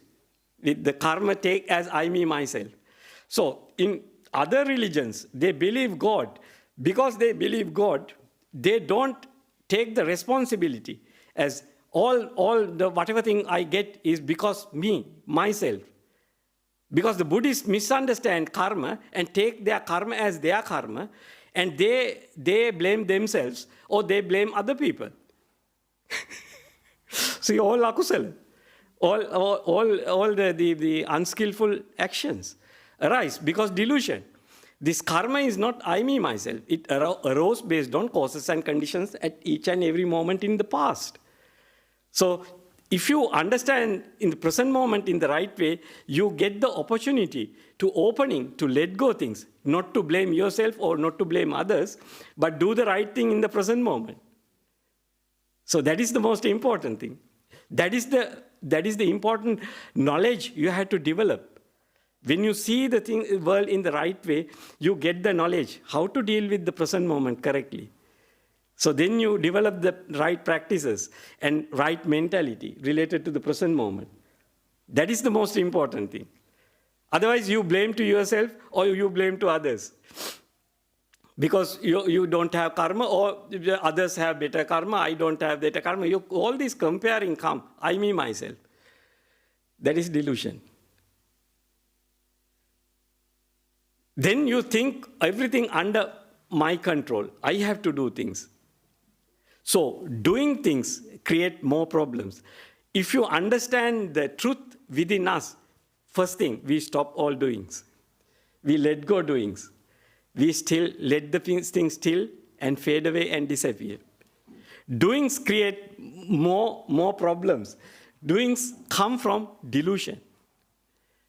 with the karma take as I, me, myself. So in other religions, they believe God. Because they believe God, they don't take the responsibility as all the whatever thing I get is because me, myself. Because the Buddhists misunderstand karma and take their karma as their karma, and they blame themselves or they blame other people. See, all akusala, all the unskillful actions arise because delusion. This karma is not I, me, myself. It arose based on causes and conditions at each and every moment in the past. So if you understand in the present moment in the right way, you get the opportunity to opening, to let go things, not to blame yourself or not to blame others, but do the right thing in the present moment. So that is the most important thing. That is the important knowledge you have to develop. When you see the world in the right way, you get the knowledge how to deal with the present moment correctly. So then you develop the right practices and right mentality related to the present moment. That is the most important thing. Otherwise, you blame to yourself or you blame to others. Because you don't have karma or others have better karma, I don't have better karma. All this comparing come, I, me, myself. That is delusion. Then you think everything under my control. I have to do things. So doing things create more problems. If you understand the truth within us, first thing, we stop all doings. We let go doings. We still let the things still and fade away and disappear. Doings create more problems. Doings come from delusion,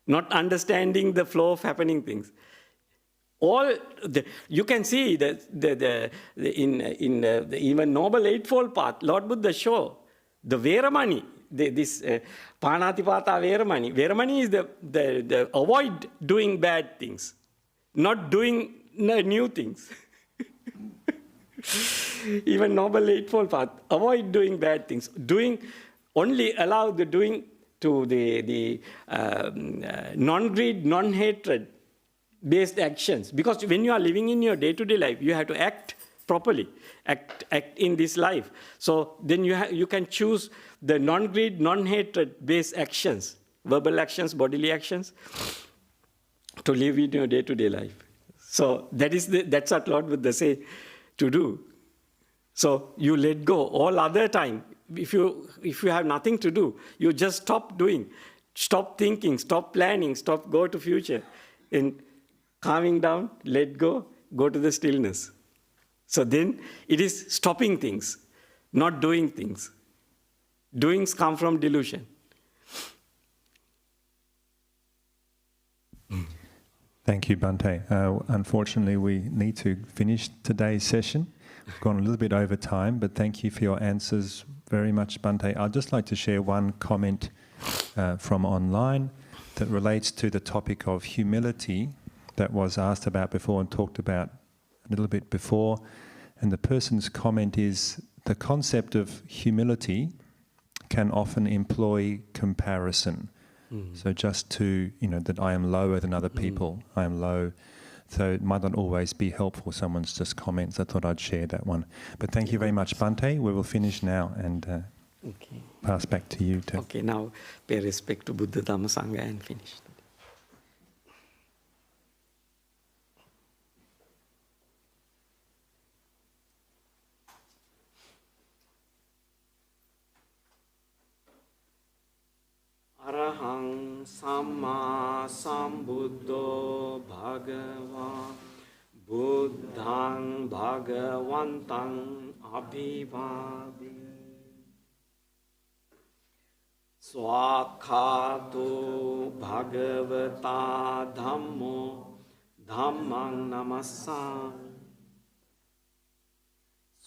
not understanding the flow of happening things. You can see that in the even Noble Eightfold Path, Lord Buddha show the Veramani, this Panatipata Veramani. Veramani is the avoid doing bad things, not doing new things. Even Noble Eightfold Path, avoid doing bad things. Only allow the doing to the non-greed, non-hatred based actions. Because when you are living in your day-to-day life, you have to act properly, act in this life. So then you can choose the non-greed, non-hatred based actions, verbal actions, bodily actions, to live in your day-to-day life. So that's what Lord Buddha say to do. So you let go. All other time, if you have nothing to do, you just stop doing, stop thinking, stop planning, stop go to future. In calming down, let go, go to the stillness. So then it is stopping things, not doing things. Doings come from delusion. Thank you, Bhante. Unfortunately, we need to finish today's session. We've gone a little bit over time, but thank you for your answers very much, Bhante. I'd just like to share one comment from online that relates to the topic of humility that was asked about before and talked about a little bit before. And the person's comment is, the concept of humility can often employ comparison. So just to, that I am lower than other people, I am low. So it might not always be helpful, someone's just comments. I thought I'd share that one. But thank you very much, Bhante. We will finish now and pass back to you. Okay, now pay respect to Buddha, Dhamma, Sangha and finish. Arahang Samma Sambuddho Bhagava Buddhang Bhagavantang Abhivadi Swakhato Bhagavata Dhammo Dhammang Namassami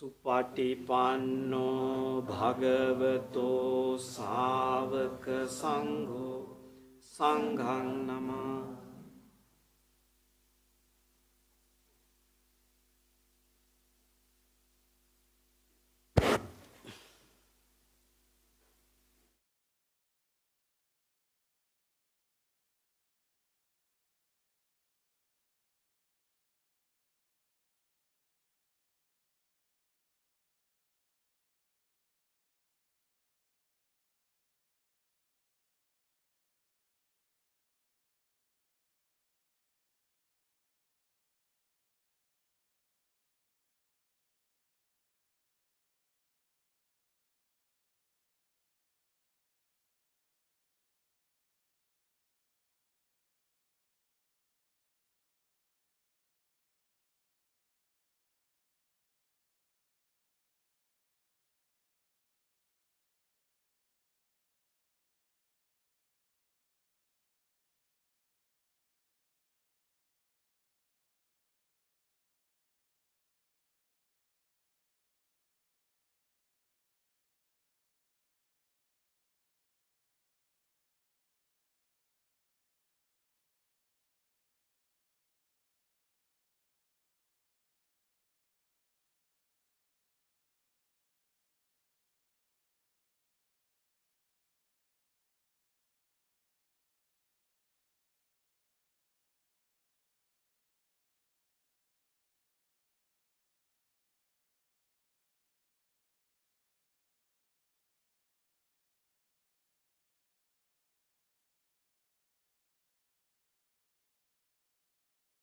Supatipanno Bhagavato Savaka Sangho Sanghang Namah